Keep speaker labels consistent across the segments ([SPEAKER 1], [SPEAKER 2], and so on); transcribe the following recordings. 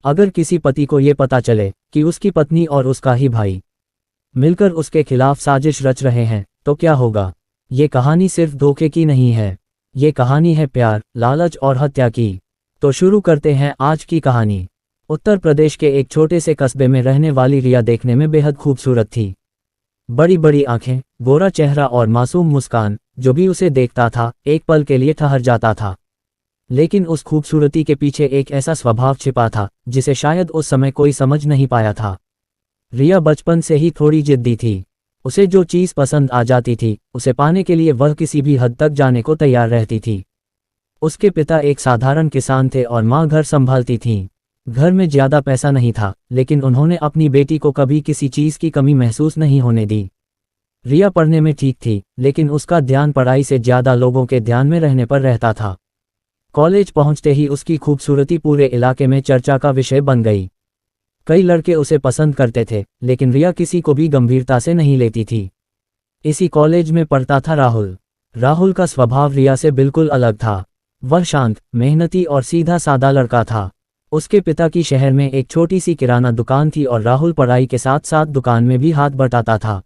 [SPEAKER 1] अगर किसी पति को ये पता चले कि उसकी पत्नी और उसका ही भाई मिलकर उसके खिलाफ साजिश रच रहे हैं तो क्या होगा। ये कहानी सिर्फ धोखे की नहीं है, ये कहानी है प्यार, लालच और हत्या की। तो शुरू करते हैं आज की कहानी। उत्तर प्रदेश के एक छोटे से कस्बे में रहने वाली रिया देखने में बेहद खूबसूरत थी। बड़ी बड़ी आंखें, गोरा चेहरा और मासूम मुस्कान, जो भी उसे देखता था एक पल के लिए ठहर जाता था। लेकिन उस खूबसूरती के पीछे एक ऐसा स्वभाव छिपा था जिसे शायद उस समय कोई समझ नहीं पाया था। रिया बचपन से ही थोड़ी जिद्दी थी। उसे जो चीज़ पसंद आ जाती थी उसे पाने के लिए वह किसी भी हद तक जाने को तैयार रहती थी। उसके पिता एक साधारण किसान थे और माँ घर संभालती थीं। घर में ज्यादा पैसा नहीं था, लेकिन उन्होंने अपनी बेटी को कभी किसी चीज़ की कमी महसूस नहीं होने दी। रिया पढ़ने में ठीक थी, लेकिन उसका ध्यान पढ़ाई से ज्यादा लोगों के ध्यान में रहने पर रहता था। कॉलेज पहुंचते ही उसकी खूबसूरती पूरे इलाके में चर्चा का विषय बन गई। कई लड़के उसे पसंद करते थे, लेकिन रिया किसी को भी गंभीरता से नहीं लेती थी। इसी कॉलेज में पढ़ता था राहुल। राहुल का स्वभाव रिया से बिल्कुल अलग था। वह शांत, मेहनती और सीधा साधा लड़का था। उसके पिता की शहर में एक छोटी सी किराना दुकान थी और राहुल पढ़ाई के साथ साथ दुकान में भी हाथ बटाता था।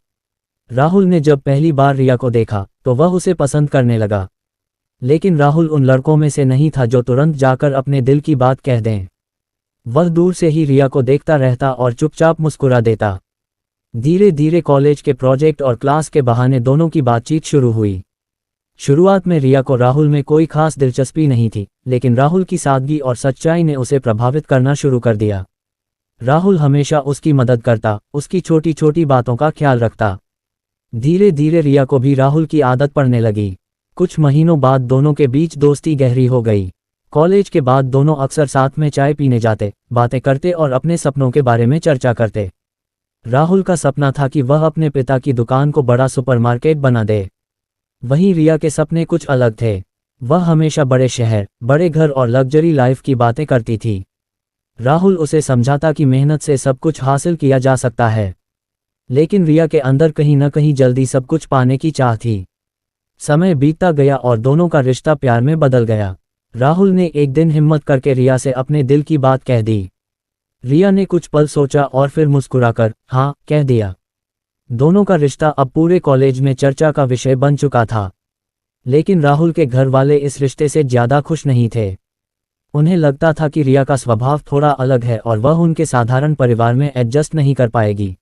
[SPEAKER 1] राहुल ने जब पहली बार रिया को देखा तो वह उसे पसंद करने लगा। लेकिन राहुल उन लड़कों में से नहीं था जो तुरंत जाकर अपने दिल की बात कह दें। वह दूर से ही रिया को देखता रहता और चुपचाप मुस्कुरा देता। धीरे धीरे कॉलेज के प्रोजेक्ट और क्लास के बहाने दोनों की बातचीत शुरू हुई। शुरुआत में रिया को राहुल में कोई खास दिलचस्पी नहीं थी, लेकिन राहुल की सादगी और सच्चाई ने उसे प्रभावित करना शुरू कर दिया। राहुल हमेशा उसकी मदद करता, उसकी छोटी छोटी बातों का ख्याल रखता। धीरे धीरे रिया को भी राहुल की आदत पड़ने लगी। कुछ महीनों बाद दोनों के बीच दोस्ती गहरी हो गई। कॉलेज के बाद दोनों अक्सर साथ में चाय पीने जाते, बातें करते और अपने सपनों के बारे में चर्चा करते। राहुल का सपना था कि वह अपने पिता की दुकान को बड़ा सुपरमार्केट बना दे। वहीं रिया के सपने कुछ अलग थे। वह हमेशा बड़े शहर, बड़े घर और लग्जरी लाइफ की बातें करती थी। राहुल उसे समझाता कि मेहनत से सब कुछ हासिल किया जा सकता है, लेकिन रिया के अंदर कहीं न कहीं जल्दी सब कुछ पाने की चाह थी। समय बीतता गया और दोनों का रिश्ता प्यार में बदल गया। राहुल ने एक दिन हिम्मत करके रिया से अपने दिल की बात कह दी। रिया ने कुछ पल सोचा और फिर मुस्कुराकर हाँ कह दिया। दोनों का रिश्ता अब पूरे कॉलेज में चर्चा का विषय बन चुका था। लेकिन राहुल के घर वाले इस रिश्ते से ज्यादा खुश नहीं थे। उन्हें लगता था कि रिया का स्वभाव थोड़ा अलग है और वह उनके साधारण परिवार में एडजस्ट नहीं कर पाएगी।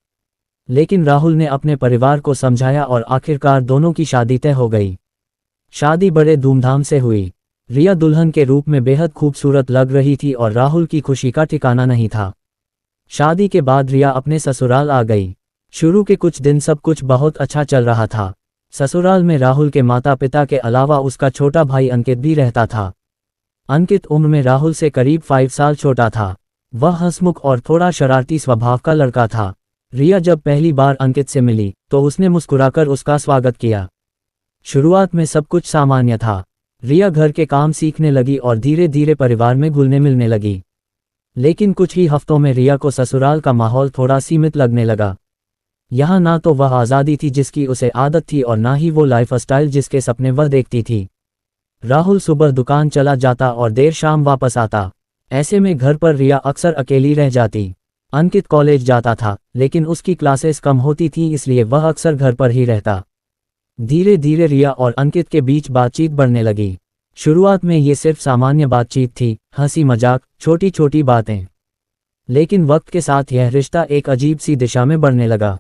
[SPEAKER 1] लेकिन राहुल ने अपने परिवार को समझाया और आखिरकार दोनों की शादी तय हो गई। शादी बड़े धूमधाम से हुई। रिया दुल्हन के रूप में बेहद खूबसूरत लग रही थी और राहुल की खुशी का ठिकाना नहीं था। शादी के बाद रिया अपने ससुराल आ गई। शुरू के कुछ दिन सब कुछ बहुत अच्छा चल रहा था। ससुराल में राहुल के माता पिता के अलावा उसका छोटा भाई अंकित भी रहता था। अंकित उम्र में राहुल से करीब 5 साल छोटा था। वह हंसमुख और थोड़ा शरारती स्वभाव का लड़का था। रिया जब पहली बार अंकित से मिली तो उसने मुस्कुराकर उसका स्वागत किया। शुरुआत में सब कुछ सामान्य था। रिया घर के काम सीखने लगी और धीरे धीरे परिवार में घुलने मिलने लगी। लेकिन कुछ ही हफ्तों में रिया को ससुराल का माहौल थोड़ा सीमित लगने लगा। यहाँ ना तो वह आज़ादी थी जिसकी उसे आदत थी और ना ही वो लाइफस्टाइल जिसके सपने वह देखती थी। राहुल सुबह दुकान चला जाता और देर शाम वापस आता। ऐसे में घर पर रिया अक्सर अकेली रह जाती। अंकित कॉलेज जाता था, लेकिन उसकी क्लासेस कम होती थीं, इसलिए वह अक्सर घर पर ही रहता। धीरे धीरे रिया और अंकित के बीच बातचीत बढ़ने लगी। शुरुआत में ये सिर्फ सामान्य बातचीत थी, हंसी मजाक, छोटी छोटी बातें। लेकिन वक्त के साथ यह रिश्ता एक अजीब सी दिशा में बढ़ने लगा।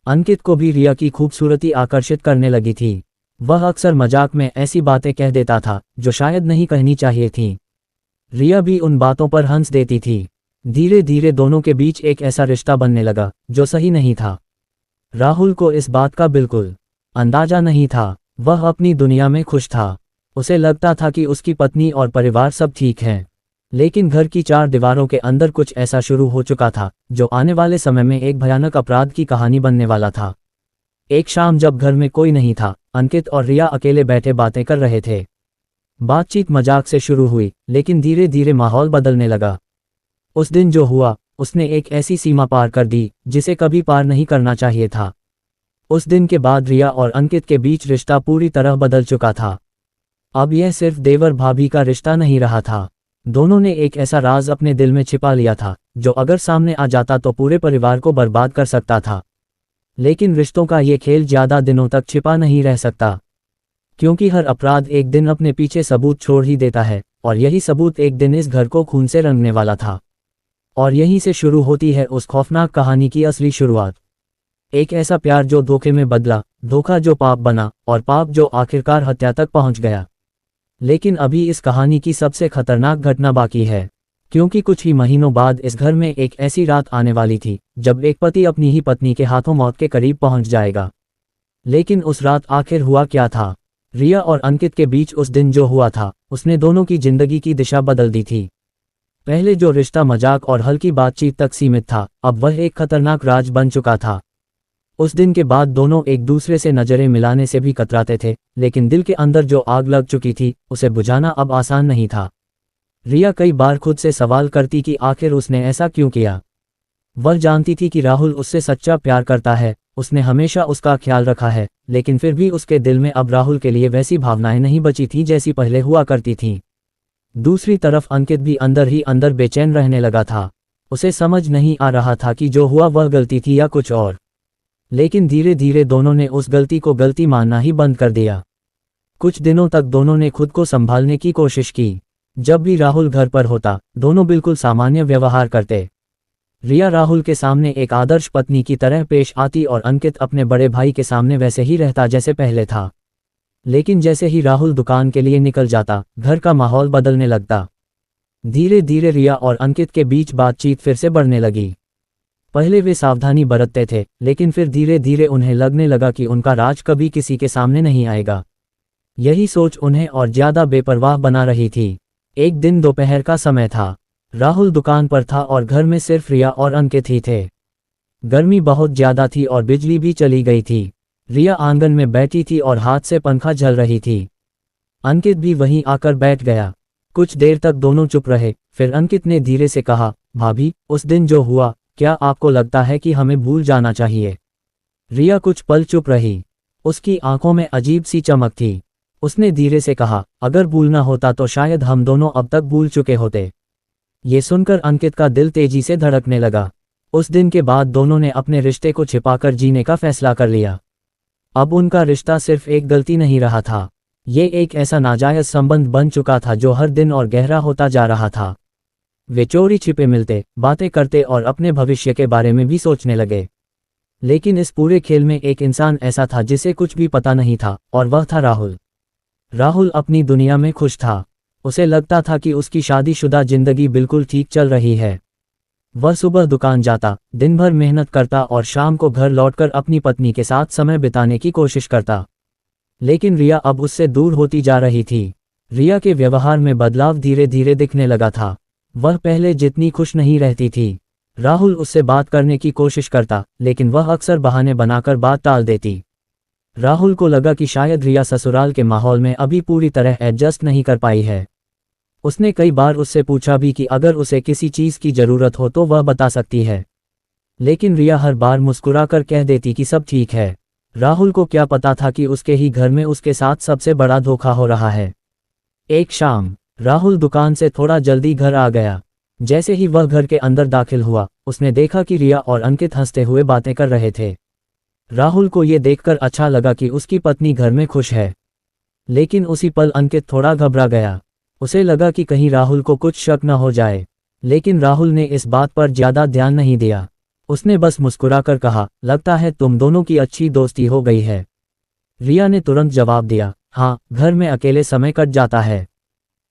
[SPEAKER 1] अंकित को भी रिया की खूबसूरती आकर्षित करने लगी थी। वह अक्सर मजाक में ऐसी बातें कह देता था जो शायद नहीं कहनी चाहिए थी। रिया भी उन बातों पर हंस देती थी। धीरे धीरे दोनों के बीच एक ऐसा रिश्ता बनने लगा जो सही नहीं था। राहुल को इस बात का बिल्कुल अंदाजा नहीं था। वह अपनी दुनिया में खुश था। उसे लगता था कि उसकी पत्नी और परिवार सब ठीक हैं। लेकिन घर की 4 दीवारों के अंदर कुछ ऐसा शुरू हो चुका था जो आने वाले समय में एक भयानक अपराध की कहानी बनने वाला था। एक शाम जब घर में कोई नहीं था, अंकित और रिया अकेले बैठे बातें कर रहे थे। बातचीत मजाक से शुरू हुई, लेकिन धीरे धीरे माहौल बदलने लगा। उस दिन जो हुआ, उसने एक ऐसी सीमा पार कर दी जिसे कभी पार नहीं करना चाहिए था। उस दिन के बाद रिया और अंकित के बीच रिश्ता पूरी तरह बदल चुका था। अब यह सिर्फ देवर भाभी का रिश्ता नहीं रहा था। दोनों ने एक ऐसा राज अपने दिल में छिपा लिया था जो अगर सामने आ जाता तो पूरे परिवार को बर्बाद कर सकता था। लेकिन रिश्तों का ये खेल ज्यादा दिनों तक छिपा नहीं रह सकता, क्योंकि हर अपराध एक दिन अपने पीछे सबूत छोड़ ही देता है, और यही सबूत एक दिन इस घर को खून से रंगने वाला था। और यहीं से शुरू होती है उस खौफनाक कहानी की असली शुरुआत। एक ऐसा प्यार जो धोखे में बदला, धोखा जो पाप बना, और पाप जो आखिरकार हत्या तक पहुंच गया। लेकिन अभी इस कहानी की सबसे खतरनाक घटना बाकी है, क्योंकि कुछ ही महीनों बाद इस घर में एक ऐसी रात आने वाली थी जब एक पति अपनी ही पत्नी के हाथों मौत के करीब पहुंच जाएगा। लेकिन उस रात आखिर हुआ क्या था? रिया और अंकित के बीच उस दिन जो हुआ था उसने दोनों की जिंदगी की दिशा बदल दी थी। पहले जो रिश्ता मजाक और हल्की बातचीत तक सीमित था, अब वह एक खतरनाक राज बन चुका था। उस दिन के बाद दोनों एक दूसरे से नजरें मिलाने से भी कतराते थे, लेकिन दिल के अंदर जो आग लग चुकी थी उसे बुझाना अब आसान नहीं था। रिया कई बार खुद से सवाल करती कि आखिर उसने ऐसा क्यों किया। वह जानती थी कि राहुल उससे सच्चा प्यार करता है, उसने हमेशा उसका ख्याल रखा है, लेकिन फिर भी उसके दिल में अब राहुल के लिए वैसी भावनाएं नहीं बची थी जैसी पहले हुआ करती थीं। दूसरी तरफ अंकित भी अंदर ही अंदर बेचैन रहने लगा था। उसे समझ नहीं आ रहा था कि जो हुआ वह गलती थी या कुछ और। लेकिन धीरे धीरे दोनों ने उस गलती को गलती मानना ही बंद कर दिया। कुछ दिनों तक दोनों ने खुद को संभालने की कोशिश की। जब भी राहुल घर पर होता, दोनों बिल्कुल सामान्य व्यवहार करते। रिया राहुल के सामने एक आदर्श पत्नी की तरह पेश आती और अंकित अपने बड़े भाई के सामने वैसे ही रहता जैसे पहले था। लेकिन जैसे ही राहुल दुकान के लिए निकल जाता, घर का माहौल बदलने लगता। धीरे धीरे रिया और अंकित के बीच बातचीत फिर से बढ़ने लगी। पहले वे सावधानी बरतते थे, लेकिन फिर धीरे धीरे उन्हें लगने लगा कि उनका राज कभी किसी के सामने नहीं आएगा। यही सोच उन्हें और ज्यादा बेपरवाह बना रही थी। एक दिन दोपहर का समय था। राहुल दुकान पर था और घर में सिर्फ रिया और अंकित ही थे। गर्मी बहुत ज्यादा थी और बिजली भी चली गई थी। रिया आंगन में बैठी थी और हाथ से पंखा झल रही थी। अंकित भी वहीं आकर बैठ गया। कुछ देर तक दोनों चुप रहे, फिर अंकित ने धीरे से कहा, भाभी, उस दिन जो हुआ, क्या आपको लगता है कि हमें भूल जाना चाहिए? रिया कुछ पल चुप रही। उसकी आंखों में अजीब सी चमक थी। उसने धीरे से कहा, अगर भूलना होता तो शायद हम दोनों अब तक भूल चुके होते। ये सुनकर अंकित का दिल तेजी से धड़कने लगा। उस दिन के बाद दोनों ने अपने रिश्ते को छिपाकर जीने का फैसला कर लिया। अब उनका रिश्ता सिर्फ एक गलती नहीं रहा था, ये एक ऐसा नाजायज संबंध बन चुका था जो हर दिन और गहरा होता जा रहा था। वे चोरी छिपे मिलते, बातें करते और अपने भविष्य के बारे में भी सोचने लगे। लेकिन इस पूरे खेल में एक इंसान ऐसा था जिसे कुछ भी पता नहीं था, और वह था राहुल। राहुल अपनी दुनिया में खुश था। उसे लगता था कि उसकी शादीशुदा जिंदगी बिल्कुल ठीक चल रही है। वह सुबह दुकान जाता, दिन भर मेहनत करता और शाम को घर लौटकर अपनी पत्नी के साथ समय बिताने की कोशिश करता। लेकिन रिया अब उससे दूर होती जा रही थी। रिया के व्यवहार में बदलाव धीरे धीरे दिखने लगा था। वह पहले जितनी खुश नहीं रहती थी। राहुल उससे बात करने की कोशिश करता, लेकिन वह अक्सर बहाने बनाकर बात टाल देती। राहुल को लगा कि शायद रिया ससुराल के माहौल में अभी पूरी तरह एडजस्ट नहीं कर पाई है। उसने कई बार उससे पूछा भी कि अगर उसे किसी चीज़ की ज़रूरत हो तो वह बता सकती है, लेकिन रिया हर बार मुस्कुराकर कह देती कि सब ठीक है। राहुल को क्या पता था कि उसके ही घर में उसके साथ सबसे बड़ा धोखा हो रहा है। एक शाम राहुल दुकान से थोड़ा जल्दी घर आ गया। जैसे ही वह घर के अंदर दाखिल हुआ, उसने देखा कि रिया और अंकित हंसते हुए बातें कर रहे थे। राहुल को ये देखकर अच्छा लगा कि उसकी पत्नी घर में खुश है, लेकिन उसी पल अंकित थोड़ा घबरा गया। उसे लगा कि कहीं राहुल को कुछ शक न हो जाए, लेकिन राहुल ने इस बात पर ज्यादा ध्यान नहीं दिया। उसने बस मुस्कुराकर कहा, लगता है तुम दोनों की अच्छी दोस्ती हो गई है। रिया ने तुरंत जवाब दिया, हाँ, घर में अकेले समय कट जाता है।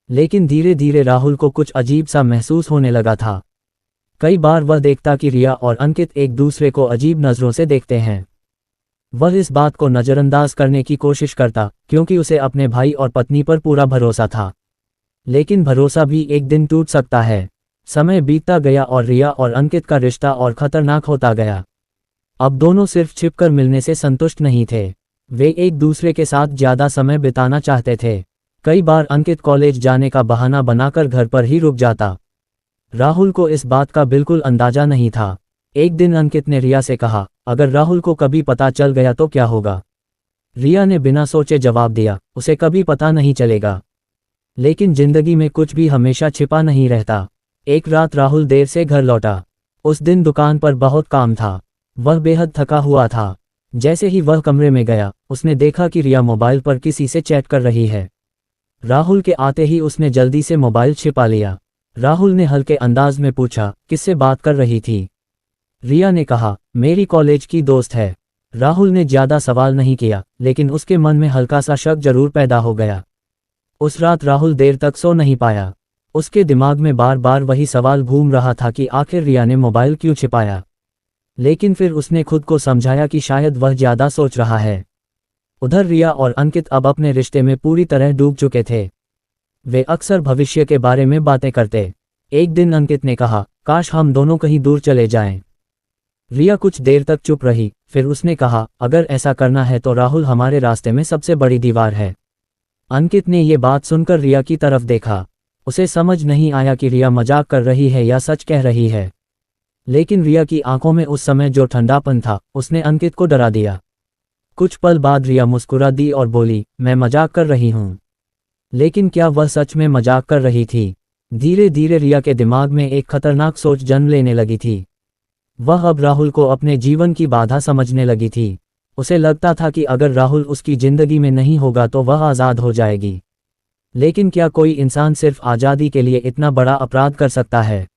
[SPEAKER 1] लेकिन धीरे धीरे राहुल को कुछ अजीब सा महसूस होने लगा था। कई बार वह देखता कि रिया और अंकित एक दूसरे को अजीब नज़रों से देखते हैं। वह इस बात को नज़रअंदाज करने की कोशिश करता, क्योंकि उसे अपने भाई और पत्नी पर पूरा भरोसा था। लेकिन भरोसा भी एक दिन टूट सकता है। समय बीतता गया और रिया और अंकित का रिश्ता और खतरनाक होता गया। अब दोनों सिर्फ छिपकर मिलने से संतुष्ट नहीं थे, वे एक दूसरे के साथ ज्यादा समय बिताना चाहते थे। कई बार अंकित कॉलेज जाने का बहाना बनाकर घर पर ही रुक जाता। राहुल को इस बात का बिल्कुल अंदाजा नहीं था। एक दिन अंकित ने रिया से कहा, अगर राहुल को कभी पता चल गया तो क्या होगा? रिया ने बिना सोचे जवाब दिया, उसे कभी पता नहीं चलेगा। लेकिन जिंदगी में कुछ भी हमेशा छिपा नहीं रहता। एक रात राहुल देर से घर लौटा। उस दिन दुकान पर बहुत काम था। वह बेहद थका हुआ था। जैसे ही वह कमरे में गया, उसने देखा कि रिया मोबाइल पर किसी से चैट कर रही है। राहुल के आते ही उसने जल्दी से मोबाइल छिपा लिया। राहुल ने हल्के अंदाज में पूछा, किससे बात कर रही थी? रिया ने कहा, मेरी कॉलेज की दोस्त है। राहुल ने ज्यादा सवाल नहीं किया, लेकिन उसके मन में हल्का सा शक जरूर पैदा हो गया। उस रात राहुल देर तक सो नहीं पाया। उसके दिमाग में बार बार वही सवाल घूम रहा था कि आखिर रिया ने मोबाइल क्यों छिपाया। लेकिन फिर उसने खुद को समझाया कि शायद वह ज्यादा सोच रहा है। उधर रिया और अंकित अब अपने रिश्ते में पूरी तरह डूब चुके थे। वे अक्सर भविष्य के बारे में बातें करते। एक दिन अंकित ने कहा, काश हम दोनों कहीं दूर चले जाएं। रिया कुछ देर तक चुप रही, फिर उसने कहा, अगर ऐसा करना है तो राहुल हमारे रास्ते में सबसे बड़ी दीवार है। अंकित ने ये बात सुनकर रिया की तरफ देखा। उसे समझ नहीं आया कि रिया मजाक कर रही है या सच कह रही है। लेकिन रिया की आंखों में उस समय जो ठंडापन था, उसने अंकित को डरा दिया। कुछ पल बाद रिया मुस्कुरा दी और बोली, मैं मजाक कर रही हूँ। लेकिन क्या वह सच में मजाक कर रही थी? धीरे धीरे रिया के दिमाग में एक खतरनाक सोच जन्म लेने लगी थी। वह अब राहुल को अपने जीवन की बाधा समझने लगी थी। उसे लगता था कि अगर राहुल उसकी जिंदगी में नहीं होगा तो वह आज़ाद हो जाएगी। लेकिन क्या कोई इंसान सिर्फ आज़ादी के लिए इतना बड़ा अपराध कर सकता है?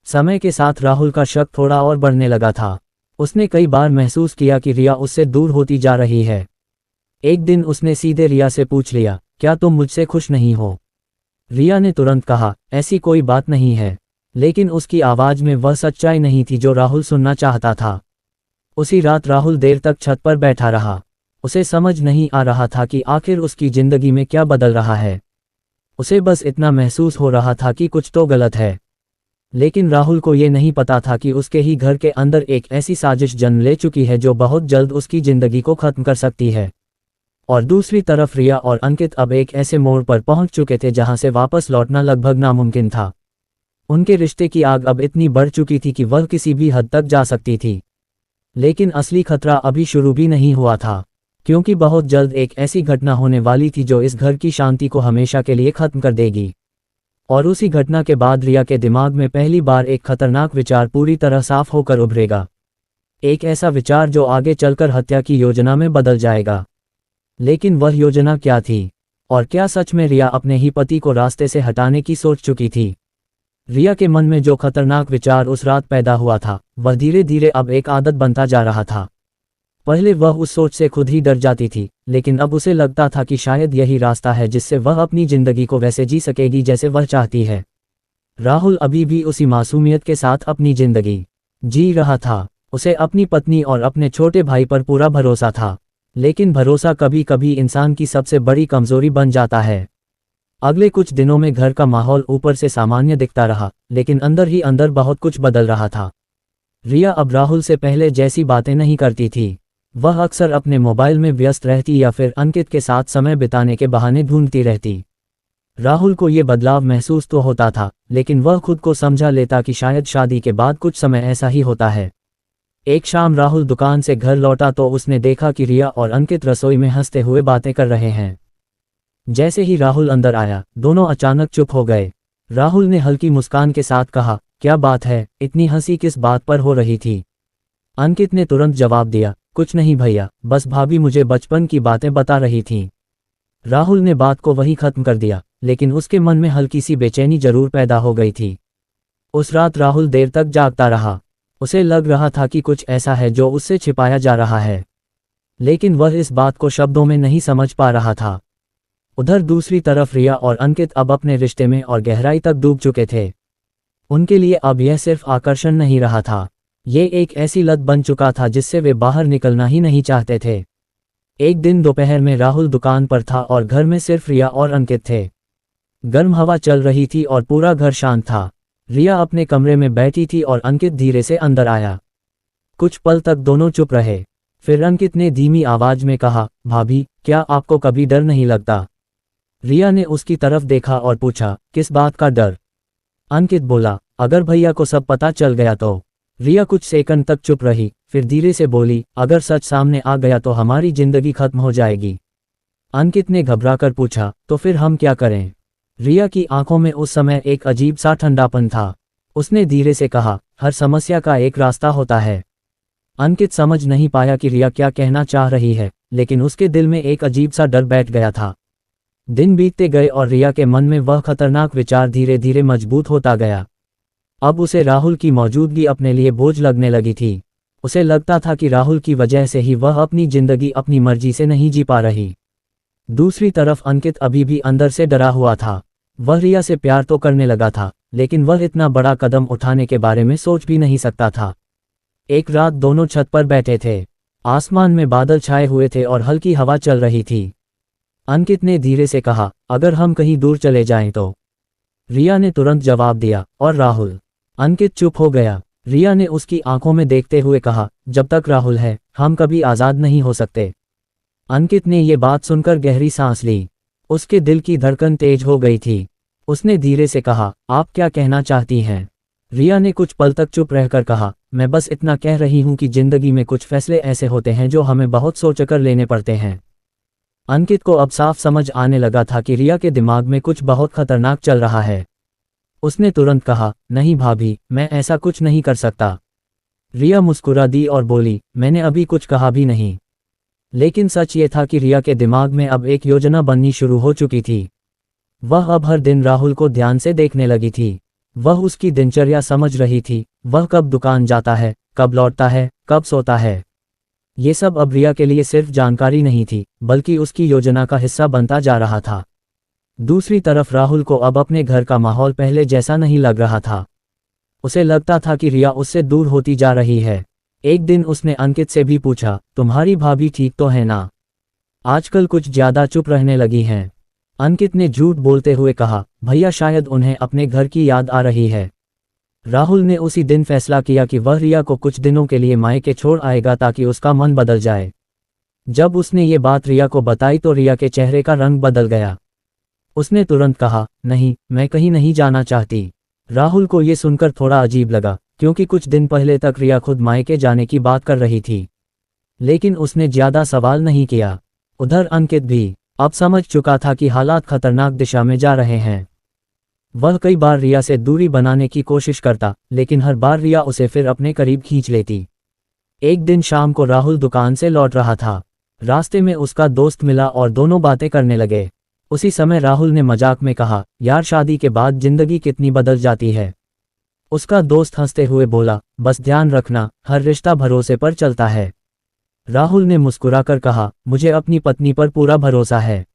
[SPEAKER 1] समय के साथ राहुल का शक थोड़ा और बढ़ने लगा था। उसने कई बार महसूस किया कि रिया उससे दूर होती जा रही है। एक दिन उसने सीधे रिया से पूछ लिया, क्या तुम मुझसे खुश नहीं हो? रिया ने तुरंत कहा, ऐसी कोई बात नहीं है। लेकिन उसकी आवाज़ में वह सच्चाई नहीं थी जो राहुल सुनना चाहता था। उसी रात राहुल देर तक छत पर बैठा रहा। उसे समझ नहीं आ रहा था कि आखिर उसकी जिंदगी में क्या बदल रहा है। उसे बस इतना महसूस हो रहा था कि कुछ तो गलत है। लेकिन राहुल को ये नहीं पता था कि उसके ही घर के अंदर एक ऐसी साजिश जन्म ले चुकी है जो बहुत जल्द उसकी जिंदगी को खत्म कर सकती है। और दूसरी तरफ रिया और अंकित अब एक ऐसे मोड़ पर पहुंच चुके थे जहां से वापस लौटना लगभग नामुमकिन था। उनके रिश्ते की आग अब इतनी बढ़ चुकी थी कि वह किसी भी हद तक जा सकती थी। लेकिन असली खतरा अभी शुरू भी नहीं हुआ था, क्योंकि बहुत जल्द एक ऐसी घटना होने वाली थी जो इस घर की शांति को हमेशा के लिए खत्म कर देगी। और उसी घटना के बाद रिया के दिमाग में पहली बार एक खतरनाक विचार पूरी तरह साफ होकर उभरेगा। एक ऐसा विचार जो आगे चलकर हत्या की योजना में बदल जाएगा। लेकिन वह योजना क्या थी? और क्या सच में रिया अपने ही पति को रास्ते से हटाने की सोच चुकी थी? रिया के मन में जो खतरनाक विचार उस रात पैदा हुआ था, वह धीरे धीरे अब एक आदत बनता जा रहा था। पहले वह उस सोच से खुद ही डर जाती थी, लेकिन अब उसे लगता था कि शायद यही रास्ता है जिससे वह अपनी जिंदगी को वैसे जी सकेगी जैसे वह चाहती है। राहुल अभी भी उसी मासूमियत के साथ अपनी जिंदगी जी रहा था। उसे अपनी पत्नी और अपने छोटे भाई पर पूरा भरोसा था। लेकिन भरोसा कभी कभी इंसान की सबसे बड़ी कमजोरी बन जाता है। अगले कुछ दिनों में घर का माहौल ऊपर से सामान्य दिखता रहा, लेकिन अंदर ही अंदर बहुत कुछ बदल रहा था। रिया अब राहुल से पहले जैसी बातें नहीं करती थी। वह अक्सर अपने मोबाइल में व्यस्त रहती या फिर अंकित के साथ समय बिताने के बहाने ढूंढती रहती। राहुल को ये बदलाव महसूस तो होता था, लेकिन वह खुद को समझा लेता कि शायद शादी के बाद कुछ समय ऐसा ही होता है। एक शाम राहुल दुकान से घर लौटा तो उसने देखा कि रिया और अंकित रसोई में हंसते हुए बातें कर रहे हैं। जैसे ही राहुल अंदर आया, दोनों अचानक चुप हो गए। राहुल ने हल्की मुस्कान के साथ कहा, क्या बात है, इतनी हंसी किस बात पर हो रही थी? अंकित ने तुरंत जवाब दिया, कुछ नहीं भैया, बस भाभी मुझे बचपन की बातें बता रही थीं। राहुल ने बात को वहीं खत्म कर दिया, लेकिन उसके मन में हल्की सी बेचैनी जरूर पैदा हो गई थी। उस रात राहुल देर तक जागता रहा। उसे लग रहा था कि कुछ ऐसा है जो उससे छिपाया जा रहा है, लेकिन वह इस बात को शब्दों में नहीं समझ पा रहा था। उधर दूसरी तरफ रिया और अंकित अब अपने रिश्ते में और गहराई तक डूब चुके थे। उनके लिए अब यह सिर्फ आकर्षण नहीं रहा था, ये एक ऐसी लत बन चुका था जिससे वे बाहर निकलना ही नहीं चाहते थे। एक दिन दोपहर में राहुल दुकान पर था और घर में सिर्फ रिया और अंकित थे। गर्म हवा चल रही थी और पूरा घर शांत था। रिया अपने कमरे में बैठी थी और अंकित धीरे से अंदर आया। कुछ पल तक दोनों चुप रहे। फिर अंकित ने धीमी आवाज में कहा, भाभी, क्या आपको कभी डर नहीं लगता? रिया ने उसकी तरफ देखा और पूछा, किस बात का डर? अंकित बोला, अगर भैया को सब पता चल गया तो। रिया कुछ सेकंड तक चुप रही, फिर धीरे से बोली, अगर सच सामने आ गया तो हमारी जिंदगी खत्म हो जाएगी। अंकित ने घबराकर पूछा, तो फिर हम क्या करें? रिया की आंखों में उस समय एक अजीब सा ठंडापन था। उसने धीरे से कहा, हर समस्या का एक रास्ता होता है। अंकित समझ नहीं पाया कि रिया क्या कहना चाह रही है, लेकिन उसके दिल में एक अजीब सा डर बैठ गया था। दिन बीतते गए और रिया के मन में वह खतरनाक विचार धीरे धीरे मजबूत होता गया। अब उसे राहुल की मौजूदगी अपने लिए बोझ लगने लगी थी। उसे लगता था कि राहुल की वजह से ही वह अपनी जिंदगी अपनी मर्जी से नहीं जी पा रही। दूसरी तरफ अंकित अभी भी अंदर से डरा हुआ था। वह रिया से प्यार तो करने लगा था, लेकिन वह इतना बड़ा कदम उठाने के बारे में सोच भी नहीं सकता था। एक रात दोनों छत पर बैठे थे। आसमान में बादल छाए हुए थे और हल्की हवा चल रही थी। अंकित ने धीरे से कहा, अगर हम कहीं दूर चले जाएं तो? रिया ने तुरंत जवाब दिया, और राहुल? अंकित चुप हो गया। रिया ने उसकी आंखों में देखते हुए कहा, जब तक राहुल है हम कभी आज़ाद नहीं हो सकते। अंकित ने ये बात सुनकर गहरी सांस ली। उसके दिल की धड़कन तेज हो गई थी। उसने धीरे से कहा, आप क्या कहना चाहती हैं? रिया ने कुछ पल तक चुप रहकर कहा, मैं बस इतना कह रही हूं कि जिंदगी में कुछ फैसले ऐसे होते हैं जो हमें बहुत सोचकर लेने पड़ते हैं। अंकित को अब साफ समझ आने लगा था कि रिया के दिमाग में कुछ बहुत खतरनाक चल रहा है। उसने तुरंत कहा, नहीं भाभी, मैं ऐसा कुछ नहीं कर सकता। रिया मुस्कुरा दी और बोली, मैंने अभी कुछ कहा भी नहीं। लेकिन सच ये था कि रिया के दिमाग में अब एक योजना बननी शुरू हो चुकी थी। वह अब हर दिन राहुल को ध्यान से देखने लगी थी। वह उसकी दिनचर्या समझ रही थी। वह कब दुकान जाता है, कब लौटता है, कब सोता है। ये सब अब रिया के लिए सिर्फ जानकारी नहीं थी, बल्कि उसकी योजना का हिस्सा बनता जा रहा था। दूसरी तरफ राहुल को अब अपने घर का माहौल पहले जैसा नहीं लग रहा था। उसे लगता था कि रिया उससे दूर होती जा रही है। एक दिन उसने अंकित से भी पूछा, तुम्हारी भाभी ठीक तो है ना? आजकल कुछ ज्यादा चुप रहने लगी हैं। अंकित ने झूठ बोलते हुए कहा, भैया शायद उन्हें अपने घर की याद आ रही है। राहुल ने उसी दिन फैसला किया कि वह रिया को कुछ दिनों के लिए मायके छोड़ आएगा ताकि उसका मन बदल जाए। जब उसने ये बात रिया को बताई तो रिया के चेहरे का रंग बदल गया। उसने तुरंत कहा, नहीं, मैं कहीं नहीं जाना चाहती। राहुल को ये सुनकर थोड़ा अजीब लगा, क्योंकि कुछ दिन पहले तक रिया खुद मायके जाने की बात कर रही थी। लेकिन उसने ज्यादा सवाल नहीं किया। उधर अंकित भी अब समझ चुका था कि हालात खतरनाक दिशा में जा रहे हैं। वह कई बार रिया से दूरी बनाने की कोशिश करता, लेकिन हर बार रिया उसे फिर अपने करीब खींच लेती। एक दिन शाम को राहुल दुकान से लौट रहा था। रास्ते में उसका दोस्त मिला और दोनों बातें करने लगे। उसी समय राहुल ने मजाक में कहा, यार शादी के बाद जिंदगी कितनी बदल जाती है। उसका दोस्त हंसते हुए बोला, बस ध्यान रखना, हर रिश्ता भरोसे पर चलता है। राहुल ने मुस्कुराकर कहा, मुझे अपनी पत्नी पर पूरा भरोसा है।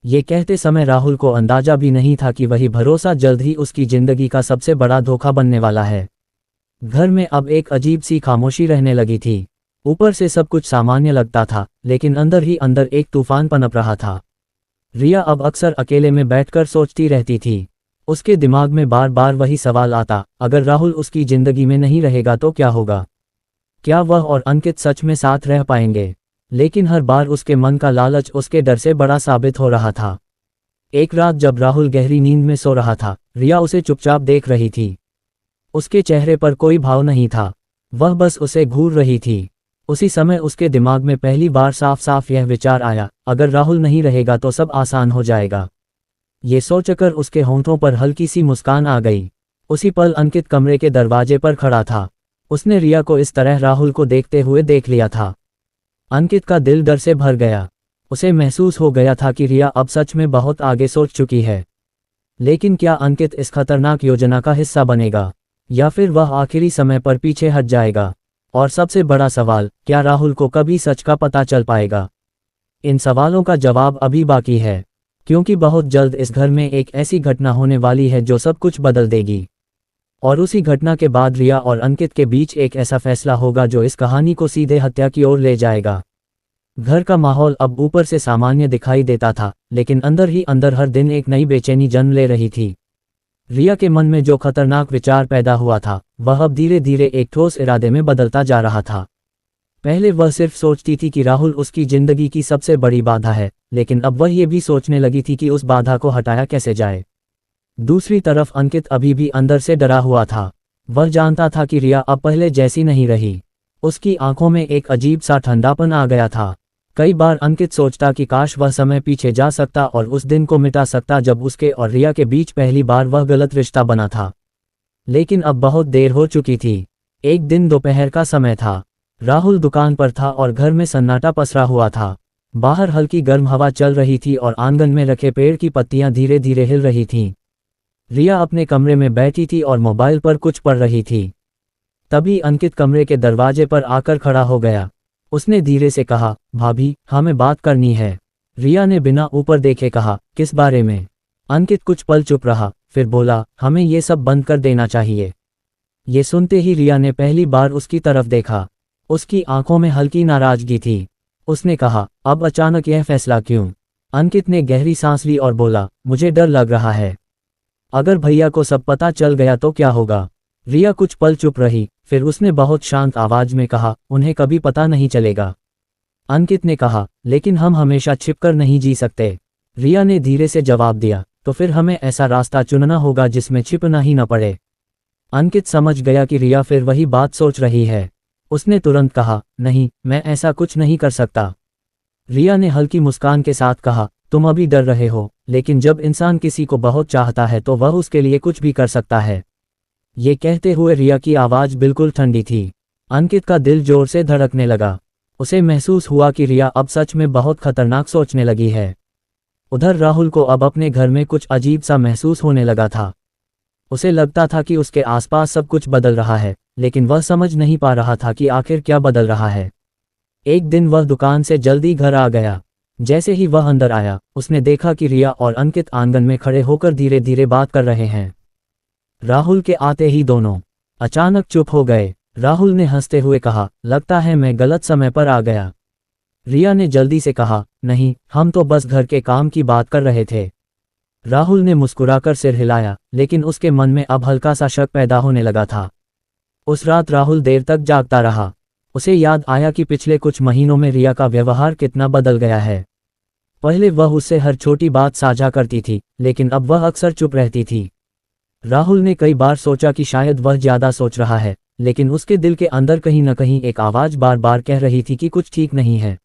[SPEAKER 1] ये कहते समय राहुल को अंदाजा भी नहीं था कि वही भरोसा जल्द ही उसकी जिंदगी का सबसे बड़ा धोखा बनने वाला है। घर में अब एक अजीब सी खामोशी रहने लगी थी। ऊपर से सब कुछ सामान्य लगता था, लेकिन अंदर ही अंदर एक तूफान पनप रहा था। रिया अब अक्सर अकेले में बैठकर सोचती रहती थी। उसके दिमाग में बार बार वही सवाल आता, अगर राहुल उसकी जिंदगी में नहीं रहेगा तो क्या होगा? क्या वह और अंकित सच में साथ रह पाएंगे? लेकिन हर बार उसके मन का लालच उसके डर से बड़ा साबित हो रहा था। एक रात जब राहुल गहरी नींद में सो रहा था, रिया उसे चुपचाप देख रही थी। उसके चेहरे पर कोई भाव नहीं था, वह बस उसे घूर रही थी। उसी समय उसके दिमाग में पहली बार साफ साफ यह विचार आया, अगर राहुल नहीं रहेगा तो सब आसान हो जाएगा। ये सोचकर उसके होंठों पर हल्की सी मुस्कान आ गई। उसी पल अंकित कमरे के दरवाजे पर खड़ा था। उसने रिया को इस तरह राहुल को देखते हुए देख लिया था। अंकित का दिल डर से भर गया। उसे महसूस हो गया था कि रिया अब सच में बहुत आगे सोच चुकी है। लेकिन क्या अंकित इस खतरनाक योजना का हिस्सा बनेगा, या फिर वह आखिरी समय पर पीछे हट जाएगा? और सबसे बड़ा सवाल, क्या राहुल को कभी सच का पता चल पाएगा? इन सवालों का जवाब अभी बाकी है, क्योंकि बहुत जल्द इस घर में एक ऐसी घटना होने वाली है जो सब कुछ बदल देगी। और उसी घटना के बाद रिया और अंकित के बीच एक ऐसा फैसला होगा जो इस कहानी को सीधे हत्या की ओर ले जाएगा। घर का माहौल अब ऊपर से सामान्य दिखाई देता था, लेकिन अंदर ही अंदर हर दिन एक नई बेचैनी जन्म ले रही थी। रिया के मन में जो खतरनाक विचार पैदा हुआ था, वह अब धीरे धीरे एक ठोस इरादे में बदलता जा रहा था। पहले वह सिर्फ सोचती थी कि राहुल उसकी जिंदगी की सबसे बड़ी बाधा है, लेकिन अब वह ये भी सोचने लगी थी कि उस बाधा को हटाया कैसे जाए। दूसरी तरफ अंकित अभी भी अंदर से डरा हुआ था। वह जानता था कि रिया अब पहले जैसी नहीं रही। उसकी आंखों में एक अजीब सा ठंडापन आ गया था। कई बार अंकित सोचता कि काश वह समय पीछे जा सकता और उस दिन को मिटा सकता जब उसके और रिया के बीच पहली बार वह गलत रिश्ता बना था। लेकिन अब बहुत देर हो चुकी थी। एक दिन दोपहर का समय था। राहुल दुकान पर था और घर में सन्नाटा पसरा हुआ था। बाहर हल्की गर्म हवा चल रही थी और आंगन में रखे पेड़ की पत्तियां धीरे धीरे हिल रही थीं। रिया अपने कमरे में बैठी थी और मोबाइल पर कुछ पढ़ रही थी। तभी अंकित कमरे के दरवाजे पर आकर खड़ा हो गया। उसने धीरे से कहा, भाभी, हमें बात करनी है। रिया ने बिना ऊपर देखे कहा, किस बारे में? अंकित कुछ पल चुप रहा, फिर बोला, हमें ये सब बंद कर देना चाहिए। ये सुनते ही रिया ने पहली बार उसकी तरफ देखा। उसकी आंखों में हल्की नाराजगी थी। उसने कहा, अब अचानक यह फैसला क्यों? अंकित ने गहरी सांस ली और बोला, मुझे डर लग रहा है। अगर भैया को सब पता चल गया तो क्या होगा? रिया कुछ पल चुप रही, फिर उसने बहुत शांत आवाज में कहा, उन्हें कभी पता नहीं चलेगा। अंकित ने कहा, लेकिन हम हमेशा छिपकर नहीं जी सकते। रिया ने धीरे से जवाब दिया, तो फिर हमें ऐसा रास्ता चुनना होगा जिसमें छिपना ही न पड़े। अंकित समझ गया कि रिया फिर वही बात सोच रही है। उसने तुरंत कहा, नहीं, मैं ऐसा कुछ नहीं कर सकता। रिया ने हल्की मुस्कान के साथ कहा, तुम अभी डर रहे हो, लेकिन जब इंसान किसी को बहुत चाहता है तो वह उसके लिए कुछ भी कर सकता है। ये कहते हुए रिया की आवाज बिल्कुल ठंडी थी। अंकित का दिल जोर से धड़कने लगा। उसे महसूस हुआ कि रिया अब सच में बहुत खतरनाक सोचने लगी है। उधर राहुल को अब अपने घर में कुछ अजीब सा महसूस होने लगा था। उसे लगता था कि उसके आसपास सब कुछ बदल रहा है, लेकिन वह समझ नहीं पा रहा था कि आखिर क्या बदल रहा है। एक दिन वह दुकान से जल्दी घर आ गया। जैसे ही वह अंदर आया, उसने देखा कि रिया और अंकित आंगन में खड़े होकर धीरे धीरे बात कर रहे हैं। राहुल के आते ही दोनों अचानक चुप हो गए। राहुल ने हंसते हुए कहा, लगता है मैं गलत समय पर आ गया। रिया ने जल्दी से कहा, नहीं, हम तो बस घर के काम की बात कर रहे थे। राहुल ने मुस्कुराकर सिर हिलाया, लेकिन उसके मन में अब हल्का सा शक पैदा होने लगा था। उस रात राहुल देर तक जागता रहा। उसे याद आया कि पिछले कुछ महीनों में रिया का व्यवहार कितना बदल गया है। पहले वह उससे हर छोटी बात साझा करती थी, लेकिन अब वह अक्सर चुप रहती थी। राहुल ने कई बार सोचा कि शायद वह ज्यादा सोच रहा है, लेकिन उसके दिल के अंदर कहीं न कहीं एक आवाज बार बार कह रही थी कि कुछ ठीक नहीं है।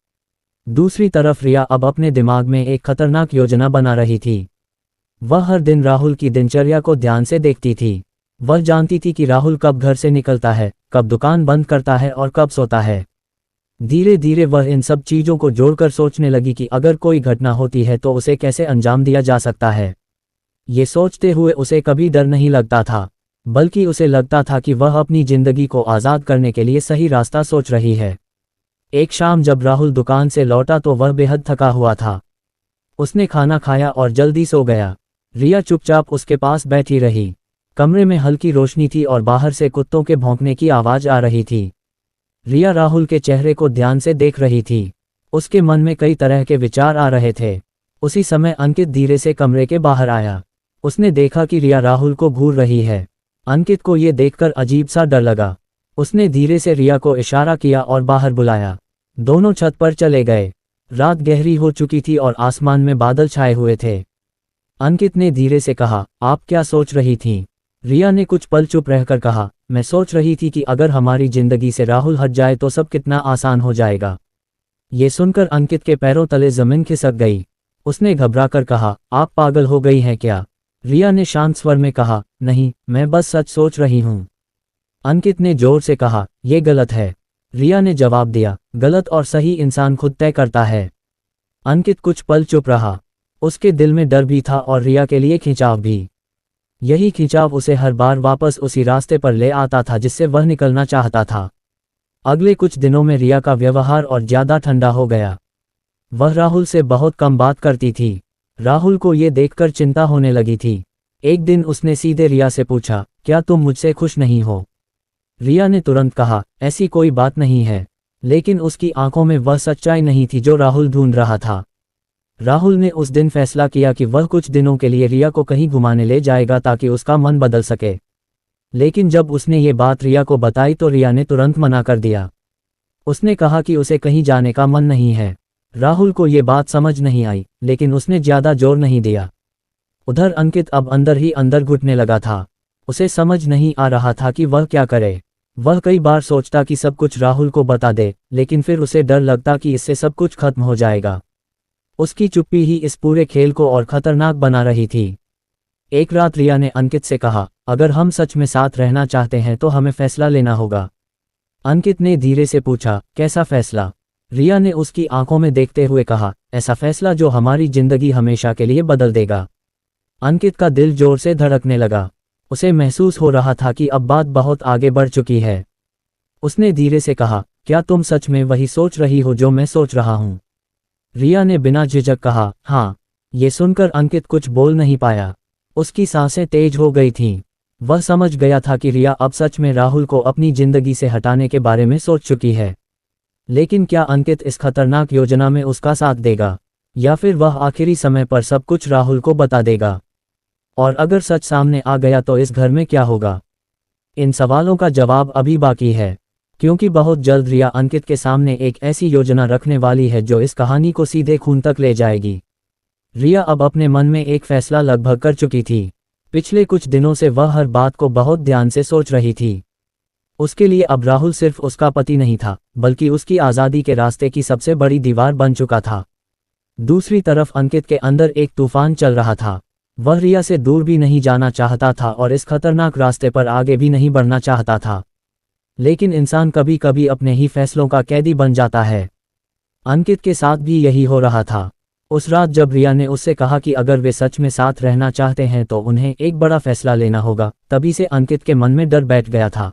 [SPEAKER 1] दूसरी तरफ रिया अब अपने दिमाग में एक खतरनाक योजना बना रही थी। वह हर दिन राहुल की दिनचर्या को ध्यान से देखती थी। वह जानती थी कि राहुल कब घर से निकलता है, कब दुकान बंद करता है और कब सोता है। धीरे धीरे वह इन सब चीजों को जोड़कर सोचने लगी कि अगर कोई घटना होती है तो उसे कैसे अंजाम दिया जा सकता है। ये सोचते हुए उसे कभी डर नहीं लगता था, बल्कि उसे लगता था कि वह अपनी जिंदगी को आज़ाद करने के लिए सही रास्ता सोच रही है। एक शाम जब राहुल दुकान से लौटा तो वह बेहद थका हुआ था। उसने खाना खाया और जल्दी सो गया। रिया चुपचाप उसके पास बैठी रही। कमरे में हल्की रोशनी थी और बाहर से कुत्तों के भौंकने की आवाज आ रही थी। रिया राहुल के चेहरे को ध्यान से देख रही थी। उसके मन में कई तरह के विचार आ रहे थे। उसी समय अंकित धीरे से कमरे के बाहर आया। उसने देखा कि रिया राहुल को घूर रही है। अंकित को ये देखकर अजीब सा डर लगा। उसने धीरे से रिया को इशारा किया और बाहर बुलाया। दोनों छत पर चले गए। रात गहरी हो चुकी थी और आसमान में बादल छाए हुए थे। अंकित ने धीरे से कहा, आप क्या सोच रही थीं? रिया ने कुछ पल चुप रहकर कहा, मैं सोच रही थी कि अगर हमारी जिंदगी से राहुल हट जाए तो सब कितना आसान हो जाएगा। ये सुनकर अंकित के पैरों तले जमीन खिसक गई। उसने घबराकर कहा, आप पागल हो गई हैं क्या? रिया ने शांत स्वर में कहा, नहीं, मैं बस सच सोच रही हूँ। अंकित ने जोर से कहा, यह गलत है। रिया ने जवाब दिया, गलत और सही इंसान खुद तय करता है। अंकित कुछ पल चुप रहा। उसके दिल में डर भी था और रिया के लिए खिंचाव भी। यही खिंचाव उसे हर बार वापस उसी रास्ते पर ले आता था जिससे वह निकलना चाहता था। अगले कुछ दिनों में रिया का व्यवहार और ज्यादा ठंडा हो गया। वह राहुल से बहुत कम बात करती थी। राहुल को ये देखकर चिंता होने लगी थी। एक दिन उसने सीधे रिया से पूछा, क्या तुम मुझसे खुश नहीं हो? रिया ने तुरंत कहा, ऐसी कोई बात नहीं है। लेकिन उसकी आंखों में वह सच्चाई नहीं थी जो राहुल ढूंढ रहा था। राहुल ने उस दिन फैसला किया कि वह कुछ दिनों के लिए रिया को कहीं घुमाने ले जाएगा ताकि उसका मन बदल सके। लेकिन जब उसने ये बात रिया को बताई तो रिया ने तुरंत मना कर दिया। उसने कहा कि उसे कहीं जाने का मन नहीं है। राहुल को ये बात समझ नहीं आई, लेकिन उसने ज्यादा जोर नहीं दिया। उधर अंकित अब अंदर ही अंदर घुटने लगा था। उसे समझ नहीं आ रहा था कि वह क्या करे। वह कई बार सोचता कि सब कुछ राहुल को बता दे, लेकिन फिर उसे डर लगता कि इससे सब कुछ खत्म हो जाएगा। उसकी चुप्पी ही इस पूरे खेल को और खतरनाक बना रही थी। एक रात रिया ने अंकित से कहा, अगर हम सच में साथ रहना चाहते हैं तो हमें फैसला लेना होगा। अंकित ने धीरे से पूछा, कैसा फैसला? रिया ने उसकी आंखों में देखते हुए कहा, ऐसा फैसला जो हमारी जिंदगी हमेशा के लिए बदल देगा। अंकित का दिल जोर से धड़कने लगा। उसे महसूस हो रहा था कि अब बात बहुत आगे बढ़ चुकी है। उसने धीरे से कहा, क्या तुम सच में वही सोच रही हो जो मैं सोच रहा हूं? रिया ने बिना झिझक कहा, हाँ। ये सुनकर अंकित कुछ बोल नहीं पाया। उसकी सांसें तेज हो गई थीं। वह समझ गया था कि रिया अब सच में राहुल को अपनी जिंदगी से हटाने के बारे में सोच चुकी है। लेकिन क्या अंकित इस खतरनाक योजना में उसका साथ देगा, या फिर वह आखिरी समय पर सब कुछ राहुल को बता देगा? और अगर सच सामने आ गया तो इस घर में क्या होगा? इन सवालों का जवाब अभी बाकी है, क्योंकि बहुत जल्द रिया अंकित के सामने एक ऐसी योजना रखने वाली है जो इस कहानी को सीधे खून तक ले जाएगी। रिया अब अपने मन में एक फैसला लगभग कर चुकी थी। पिछले कुछ दिनों से वह हर बात को बहुत ध्यान से सोच रही थी। उसके लिए अब राहुल सिर्फ उसका पति नहीं था, बल्कि उसकी आज़ादी के रास्ते की सबसे बड़ी दीवार बन चुका था। दूसरी तरफ अंकित के अंदर एक तूफान चल रहा था। वह रिया से दूर भी नहीं जाना चाहता था और इस खतरनाक रास्ते पर आगे भी नहीं बढ़ना चाहता था। लेकिन इंसान कभी कभी अपने ही फैसलों का कैदी बन जाता है। अंकित के साथ भी यही हो रहा था। उस रात जब रिया ने उससे कहा कि अगर वे सच में साथ रहना चाहते हैं तो उन्हें एक बड़ा फैसला लेना होगा, तभी से अंकित के मन में डर बैठ गया था।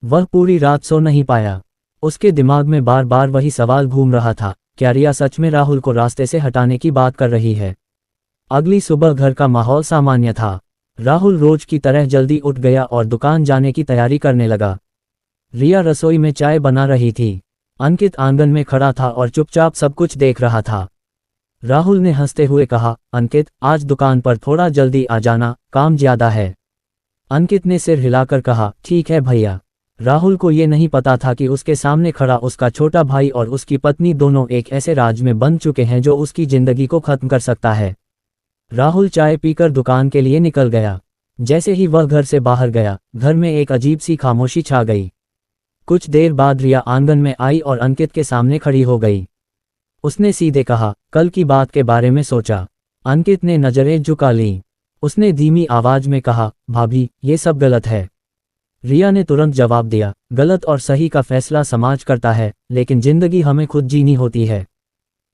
[SPEAKER 1] वह पूरी रात सो नहीं पाया। उसके दिमाग में बार बार वही सवाल घूम रहा था, क्या रिया सच में राहुल को रास्ते से हटाने की बात कर रही है? अगली सुबह घर का माहौल सामान्य था। राहुल रोज की तरह जल्दी उठ गया और दुकान जाने की तैयारी करने लगा। रिया रसोई में चाय बना रही थी। अंकित आंगन में खड़ा था और चुपचाप सब कुछ देख रहा था। राहुल ने हंसते हुए कहा, अंकित, आज दुकान पर थोड़ा जल्दी आ जाना, काम ज्यादा है। अंकित ने सिर हिलाकर कहा, ठीक है भैया। राहुल को ये नहीं पता था कि उसके सामने खड़ा उसका छोटा भाई और उसकी पत्नी दोनों एक ऐसे राज में बंध चुके हैं जो उसकी जिंदगी को खत्म कर सकता है। राहुल चाय पीकर दुकान के लिए निकल गया। जैसे ही वह घर से बाहर गया, घर में एक अजीब सी खामोशी छा गई। कुछ देर बाद रिया आंगन में आई और अंकित के सामने खड़ी हो गई। उसने सीधे कहा, कल की बात के बारे में सोचा? अंकित ने नजरें झुका लीं। उसने धीमी आवाज में कहा, भाभी, ये सब गलत है। रिया ने तुरंत जवाब दिया, गलत और सही का फैसला समाज करता है, लेकिन जिंदगी हमें खुद जीनी होती है।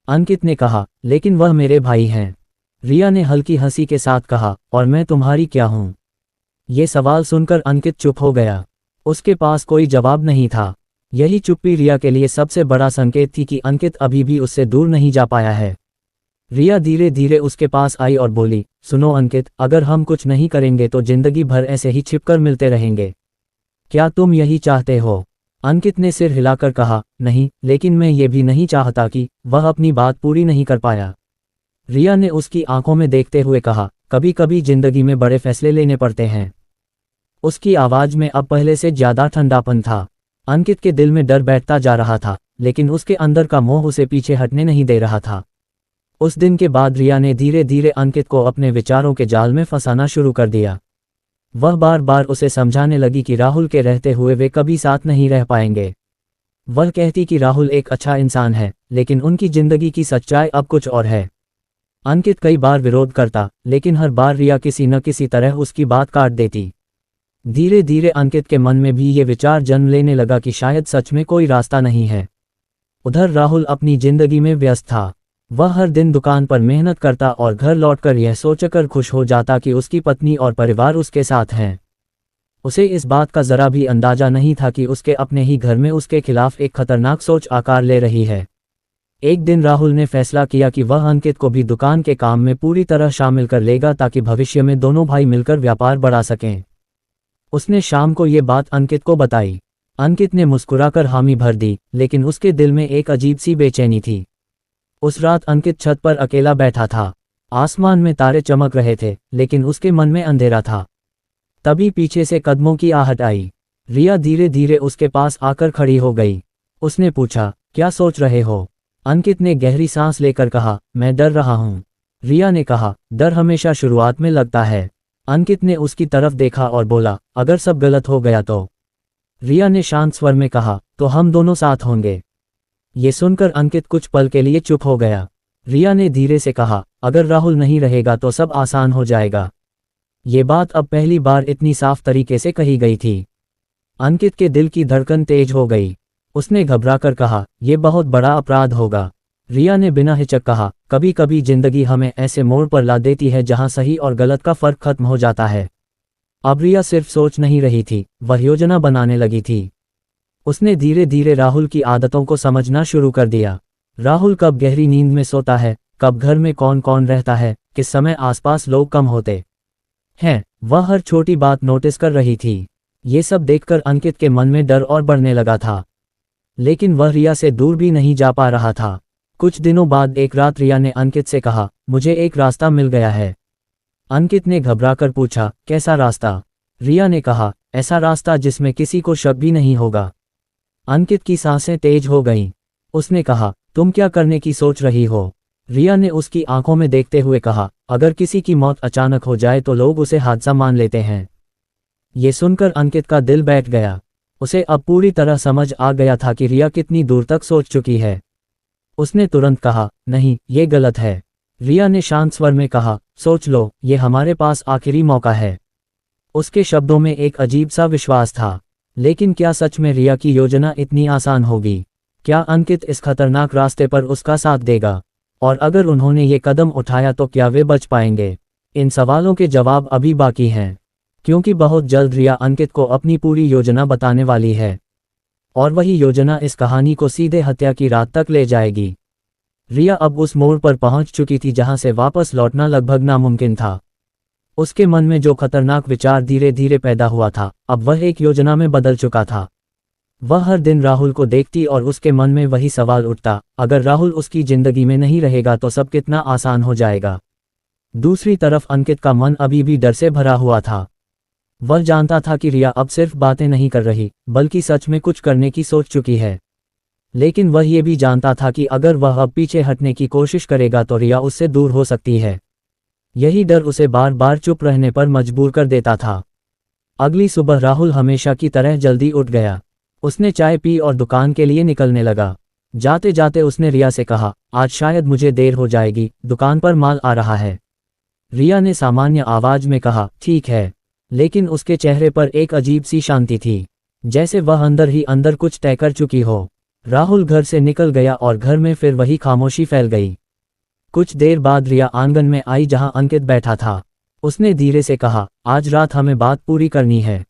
[SPEAKER 1] अंकित ने कहा, लेकिन वह मेरे भाई हैं। रिया ने हल्की हंसी के साथ कहा, और मैं तुम्हारी क्या हूं? ये सवाल सुनकर अंकित चुप हो गया। उसके पास कोई जवाब नहीं था। यही चुप्पी रिया के लिए सबसे बड़ा संकेत थी कि अंकित अभी भी उससे दूर नहीं जा पाया है। रिया धीरे धीरे उसके पास आई और बोली, सुनो अंकित, अगर हम कुछ नहीं करेंगे तो जिंदगी भर ऐसे ही छिपकर मिलते रहेंगे। क्या तुम यही चाहते हो? अंकित ने सिर हिलाकर कहा, नहीं, लेकिन मैं ये भी नहीं चाहता कि। वह अपनी बात पूरी नहीं कर पाया। रिया ने उसकी आंखों में देखते हुए कहा, कभी कभी जिंदगी में बड़े फैसले लेने पड़ते हैं। उसकी आवाज में अब पहले से ज्यादा ठंडापन था। अंकित के दिल में डर बैठता जा रहा था, लेकिन उसके अंदर का मोह उसे पीछे हटने नहीं दे रहा था। उस दिन के बाद रिया ने धीरे धीरे अंकित को अपने विचारों के जाल में फंसाना शुरू कर दिया। वह बार बार उसे समझाने लगी कि राहुल के रहते हुए वे कभी साथ नहीं रह पाएंगे। वह कहती कि राहुल एक अच्छा इंसान है, लेकिन उनकी जिंदगी की सच्चाई अब कुछ और है। अंकित कई बार विरोध करता, लेकिन हर बार रिया किसी न किसी तरह उसकी बात काट देती। धीरे धीरे अंकित के मन में भी ये विचार जन्म लेने लगा कि शायद सच में कोई रास्ता नहीं है। उधर राहुल अपनी जिंदगी में व्यस्त था। वह हर दिन दुकान पर मेहनत करता और घर लौटकर यह सोचकर खुश हो जाता कि उसकी पत्नी और परिवार उसके साथ हैं। उसे इस बात का जरा भी अंदाजा नहीं था कि उसके अपने ही घर में उसके खिलाफ एक खतरनाक सोच आकार ले रही है। एक दिन राहुल ने फैसला किया कि वह अंकित को भी दुकान के काम में पूरी तरह शामिल कर लेगा ताकि भविष्य में दोनों भाई मिलकर व्यापार बढ़ा सकें। उसने शाम को ये बात अंकित को बताई। अंकित ने मुस्कुराकर हामी भर दी, लेकिन उसके दिल में एक अजीब सी बेचैनी थी। उस रात अंकित छत पर अकेला बैठा था। आसमान में तारे चमक रहे थे, लेकिन उसके मन में अंधेरा था। तभी पीछे से कदमों की आहट आई। रिया धीरे धीरे उसके पास आकर खड़ी हो गई। उसने पूछा, क्या सोच रहे हो? अंकित ने गहरी सांस लेकर कहा, मैं डर रहा हूं। रिया ने कहा, डर हमेशा शुरुआत में लगता है। अंकित ने उसकी तरफ देखा और बोला, अगर सब गलत हो गया तो? रिया ने शांत स्वर में कहा, तो हम दोनों साथ होंगे। ये सुनकर अंकित कुछ पल के लिए चुप हो गया। रिया ने धीरे से कहा, अगर राहुल नहीं रहेगा तो सब आसान हो जाएगा। ये बात अब पहली बार इतनी साफ तरीके से कही गई थी। अंकित के दिल की धड़कन तेज हो गई। उसने घबराकर कहा, यह बहुत बड़ा अपराध होगा। रिया ने बिना हिचक कहा, कभी कभी जिंदगी हमें ऐसे मोड़ पर ला देती है जहां सही और गलत का फर्क खत्म हो जाता है। अब रिया सिर्फ सोच नहीं रही थी, वह योजना बनाने लगी थी। उसने धीरे धीरे राहुल की आदतों को समझना शुरू कर दिया। राहुल कब गहरी नींद में सोता है, कब घर में कौन कौन रहता है, किस समय आसपास लोग कम होते हैं, वह हर छोटी बात नोटिस कर रही थी। ये सब देखकर अंकित के मन में डर और बढ़ने लगा था, लेकिन वह रिया से दूर भी नहीं जा पा रहा था। कुछ दिनों बाद एक रात रिया ने अंकित से कहा, मुझे एक रास्ता मिल गया है। अंकित ने घबराकर पूछा, कैसा रास्ता? रिया ने कहा, ऐसा रास्ता जिसमें किसी को शक भी नहीं होगा। अंकित की सांसें तेज हो गईं। उसने कहा, तुम क्या करने की सोच रही हो? रिया ने उसकी आंखों में देखते हुए कहा, अगर किसी की मौत अचानक हो जाए तो लोग उसे हादसा मान लेते हैं। ये सुनकर अंकित का दिल बैठ गया। उसे अब पूरी तरह समझ आ गया था कि रिया कितनी दूर तक सोच चुकी है। उसने तुरंत कहा, नहीं, ये गलत है। रिया ने शांत स्वर में कहा, सोच लो, ये हमारे पास आखिरी मौका है। उसके शब्दों में एक अजीब सा विश्वास था। लेकिन क्या सच में रिया की योजना इतनी आसान होगी? क्या अंकित इस खतरनाक रास्ते पर उसका साथ देगा? और अगर उन्होंने ये कदम उठाया तो क्या वे बच पाएंगे? इन सवालों के जवाब अभी बाकी हैं, क्योंकि बहुत जल्द रिया अंकित को अपनी पूरी योजना बताने वाली है। और वही योजना इस कहानी को सीधे हत्या की रात तक ले जाएगी। रिया अब उस मोड़ पर पहुंच चुकी थी जहां से वापस लौटना लगभग नामुमकिन था। उसके मन में जो खतरनाक विचार धीरे धीरे पैदा हुआ था, अब वह एक योजना में बदल चुका था। वह हर दिन राहुल को देखती और उसके मन में वही सवाल उठता, अगर राहुल उसकी जिंदगी में नहीं रहेगा तो सब कितना आसान हो जाएगा। दूसरी तरफ अंकित का मन अभी भी डर से भरा हुआ था। वह जानता था कि रिया अब सिर्फ बातें नहीं कर रही, बल्कि सच में कुछ करने की सोच चुकी है। लेकिन वह ये भी जानता था कि अगर वह अब पीछे हटने की कोशिश करेगा तो रिया उससे दूर हो सकती है। यही डर उसे बार बार चुप रहने पर मजबूर कर देता था। अगली सुबह राहुल हमेशा की तरह जल्दी उठ गया। उसने चाय पी और दुकान के लिए निकलने लगा। जाते जाते उसने रिया से कहा, आज शायद मुझे देर हो जाएगी, दुकान पर माल आ रहा है। रिया ने सामान्य आवाज में कहा, ठीक है। लेकिन उसके चेहरे पर एक अजीब सी शांति थी, जैसे वह अंदर ही अंदर कुछ तय कर चुकी हो। राहुल घर से निकल गया और घर में फिर वही खामोशी फैल गई। कुछ देर बाद रिया आंगन में आई जहां अंकित बैठा था। उसने धीरे से कहा, आज रात हमें बात पूरी करनी है।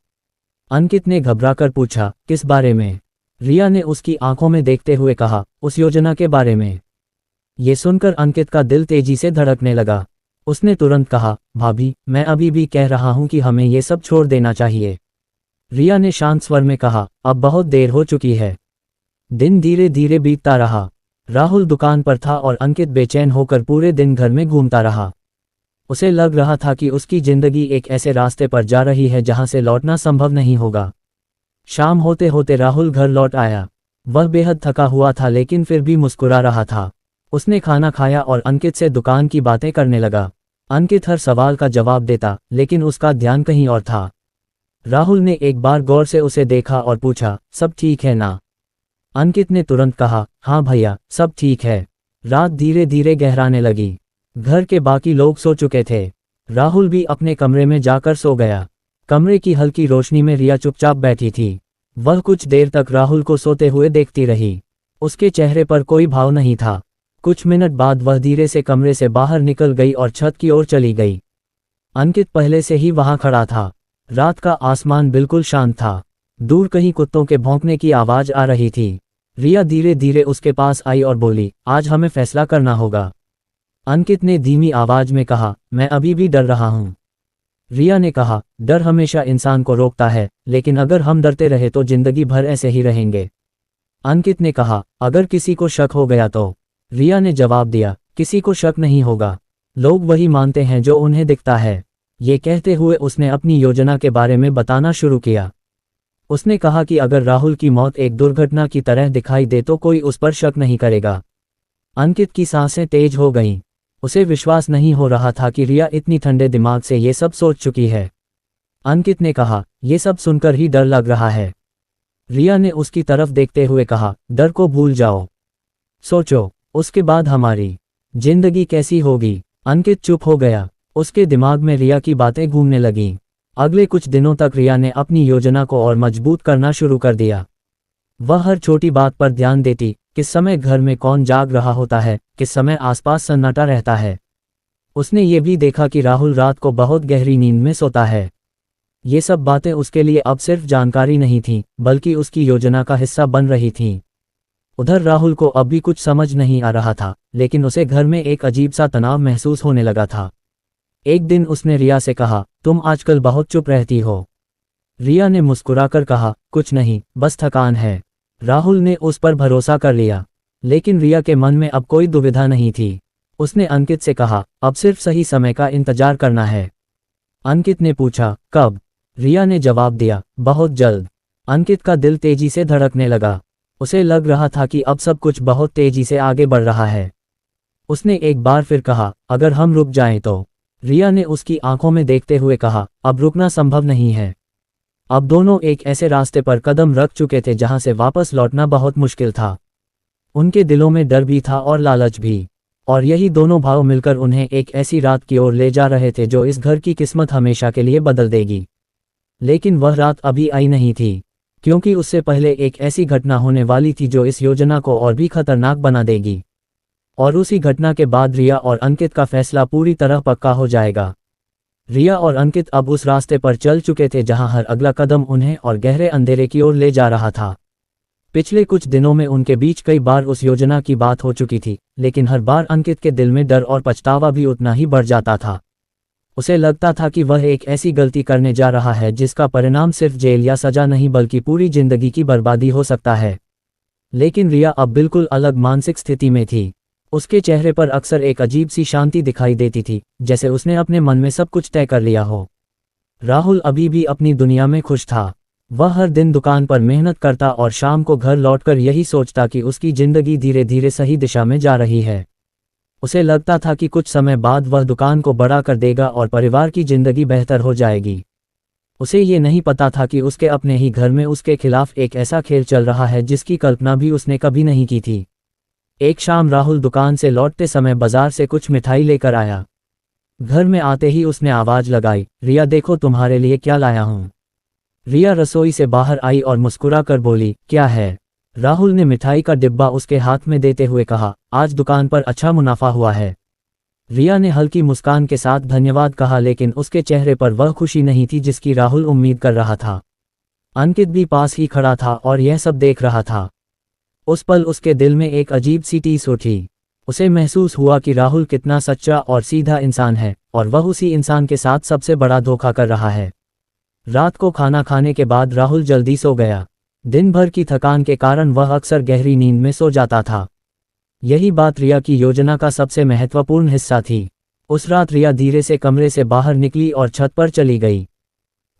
[SPEAKER 1] अंकित ने घबराकर पूछा, किस बारे में? रिया ने उसकी आंखों में देखते हुए कहा, उस योजना के बारे में। ये सुनकर अंकित का दिल तेजी से धड़कने लगा। उसने तुरंत कहा, भाभी, मैं अभी भी कह रहा हूं कि हमें ये सब छोड़ देना चाहिए। रिया ने शांत स्वर में कहा, अब बहुत देर हो चुकी है। दिन धीरे धीरे बीतता रहा। राहुल दुकान पर था और अंकित बेचैन होकर पूरे दिन घर में घूमता रहा। उसे लग रहा था कि उसकी जिंदगी एक ऐसे रास्ते पर जा रही है जहां से लौटना संभव नहीं होगा। शाम होते होते राहुल घर लौट आया। वह बेहद थका हुआ था लेकिन फिर भी मुस्कुरा रहा था। उसने खाना खाया और अंकित से दुकान की बातें करने लगा। अंकित हर सवाल का जवाब देता, लेकिन उसका ध्यान कहीं और था। राहुल ने एक बार गौर से उसे देखा और पूछा, सब ठीक है ना? अंकित ने तुरंत कहा, हाँ भैया, सब ठीक है। रात धीरे धीरे गहराने लगी। घर के बाकी लोग सो चुके थे। राहुल भी अपने कमरे में जाकर सो गया। कमरे की हल्की रोशनी में रिया चुपचाप बैठी थी। वह कुछ देर तक राहुल को सोते हुए देखती रही। उसके चेहरे पर कोई भाव नहीं था। कुछ मिनट बाद वह धीरे से कमरे से बाहर निकल गई और छत की ओर चली गई। अंकित पहले से ही वहां खड़ा था। रात का आसमान बिल्कुल शांत था। दूर कहीं कुत्तों के भौंकने की आवाज आ रही थी। रिया धीरे धीरे उसके पास आई और बोली, आज हमें फैसला करना होगा। अंकित ने धीमी आवाज में कहा, मैं अभी भी डर रहा हूं। रिया ने कहा, डर हमेशा इंसान को रोकता है, लेकिन अगर हम डरते रहे तो जिंदगी भर ऐसे ही रहेंगे। अंकित ने कहा, अगर किसी को शक हो गया तो? रिया ने जवाब दिया, किसी को शक नहीं होगा। लोग वही मानते हैं जो उन्हें दिखता है। ये कहते हुए उसने अपनी योजना के बारे में बताना शुरू किया। उसने कहा कि अगर राहुल की मौत एक दुर्घटना की तरह दिखाई दे तो कोई उस पर शक नहीं करेगा। अंकित की सांसें तेज हो गईं। उसे विश्वास नहीं हो रहा था कि रिया इतनी ठंडे दिमाग से ये सब सोच चुकी है। अंकित ने कहा, ये सब सुनकर ही डर लग रहा है। रिया ने उसकी तरफ देखते हुए कहा, डर को भूल जाओ। सोचो, उसके बाद हमारी जिंदगी कैसी होगी। अंकित चुप हो गया। उसके दिमाग में रिया की बातें घूमने लगीं। अगले कुछ दिनों तक रिया ने अपनी योजना को और मजबूत करना शुरू कर दिया। वह हर छोटी बात पर ध्यान देती, किस समय घर में कौन जाग रहा होता है, किस समय आसपास सन्नाटा रहता है। उसने ये भी देखा कि राहुल रात को बहुत गहरी नींद में सोता है। ये सब बातें उसके लिए अब सिर्फ जानकारी नहीं थीं, बल्कि उसकी योजना का हिस्सा बन रही थीं। उधर राहुल को अब भी कुछ समझ नहीं आ रहा था, लेकिन उसे घर में एक अजीब सा तनाव महसूस होने लगा था। एक दिन उसने रिया से कहा, तुम आजकल बहुत चुप रहती हो। रिया ने मुस्कुराकर कहा, कुछ नहीं, बस थकान है। राहुल ने उस पर भरोसा कर लिया, लेकिन रिया के मन में अब कोई दुविधा नहीं थी। उसने अंकित से कहा, अब सिर्फ सही समय का इंतजार करना है। अंकित ने पूछा, कब? रिया ने जवाब दिया, बहुत जल्द। अंकित का दिल तेजी से धड़कने लगा। उसे लग रहा था कि अब सब कुछ बहुत तेजी से आगे बढ़ रहा है। उसने एक बार फिर कहा, अगर हम रुक जाएं तो? रिया ने उसकी आंखों में देखते हुए कहा, अब रुकना संभव नहीं है। अब दोनों एक ऐसे रास्ते पर कदम रख चुके थे जहां से वापस लौटना बहुत मुश्किल था। उनके दिलों में डर भी था और लालच भी, और यही दोनों भाव मिलकर उन्हें एक ऐसी रात की ओर ले जा रहे थे जो इस घर की किस्मत हमेशा के लिए बदल देगी। लेकिन वह रात अभी आई नहीं थी, क्योंकि उससे पहले एक ऐसी घटना होने वाली थी जो इस योजना को और भी खतरनाक बना देगी। और उसी घटना के बाद रिया और अंकित का फैसला पूरी तरह पक्का हो जाएगा। रिया और अंकित अब उस रास्ते पर चल चुके थे जहां हर अगला कदम उन्हें और गहरे अंधेरे की ओर ले जा रहा था। पिछले कुछ दिनों में उनके बीच कई बार उस योजना की बात हो चुकी थी, लेकिन हर बार अंकित के दिल में डर और पछतावा भी उतना ही बढ़ जाता था। उसे लगता था कि वह एक ऐसी गलती करने जा रहा है जिसका परिणाम सिर्फ जेल या सजा नहीं बल्कि पूरी जिंदगी की बर्बादी हो सकता है। लेकिन रिया अब बिल्कुल अलग मानसिक स्थिति में थी। उसके चेहरे पर अक्सर एक अजीब सी शांति दिखाई देती थी, जैसे उसने अपने मन में सब कुछ तय कर लिया हो। राहुल अभी भी अपनी दुनिया में खुश था। वह हर दिन दुकान पर मेहनत करता और शाम को घर लौटकर यही सोचता कि उसकी जिंदगी धीरे धीरे सही दिशा में जा रही है। उसे लगता था कि कुछ समय बाद वह दुकान को बड़ा कर देगा और परिवार की जिंदगी बेहतर हो जाएगी। उसे ये नहीं पता था कि उसके अपने ही घर में उसके खिलाफ एक ऐसा खेल चल रहा है जिसकी कल्पना भी उसने कभी नहीं की थी। एक शाम राहुल दुकान से लौटते समय बाजार से कुछ मिठाई लेकर आया। घर में आते ही उसने आवाज लगाई, रिया देखो तुम्हारे लिए क्या लाया हूं। रिया रसोई से बाहर आई और मुस्कुराकर बोली, क्या है? राहुल ने मिठाई का डिब्बा उसके हाथ में देते हुए कहा, आज दुकान पर अच्छा मुनाफा हुआ है। रिया ने हल्की मुस्कान के साथ धन्यवाद कहा, लेकिन उसके चेहरे पर वह खुशी नहीं थी जिसकी राहुल उम्मीद कर रहा था। अंकित भी पास ही खड़ा था और यह सब देख रहा था। उस पल उसके दिल में एक अजीब सी टीस उठी। उसे महसूस हुआ कि राहुल कितना सच्चा और सीधा इंसान है, और वह उसी इंसान के साथ सबसे बड़ा धोखा कर रहा है। रात को खाना खाने के बाद राहुल जल्दी सो गया। दिन भर की थकान के कारण वह अक्सर गहरी नींद में सो जाता था। यही बात रिया की योजना का सबसे महत्वपूर्ण हिस्सा थी। उस रात रिया धीरे से कमरे से बाहर निकली और छत पर चली गई।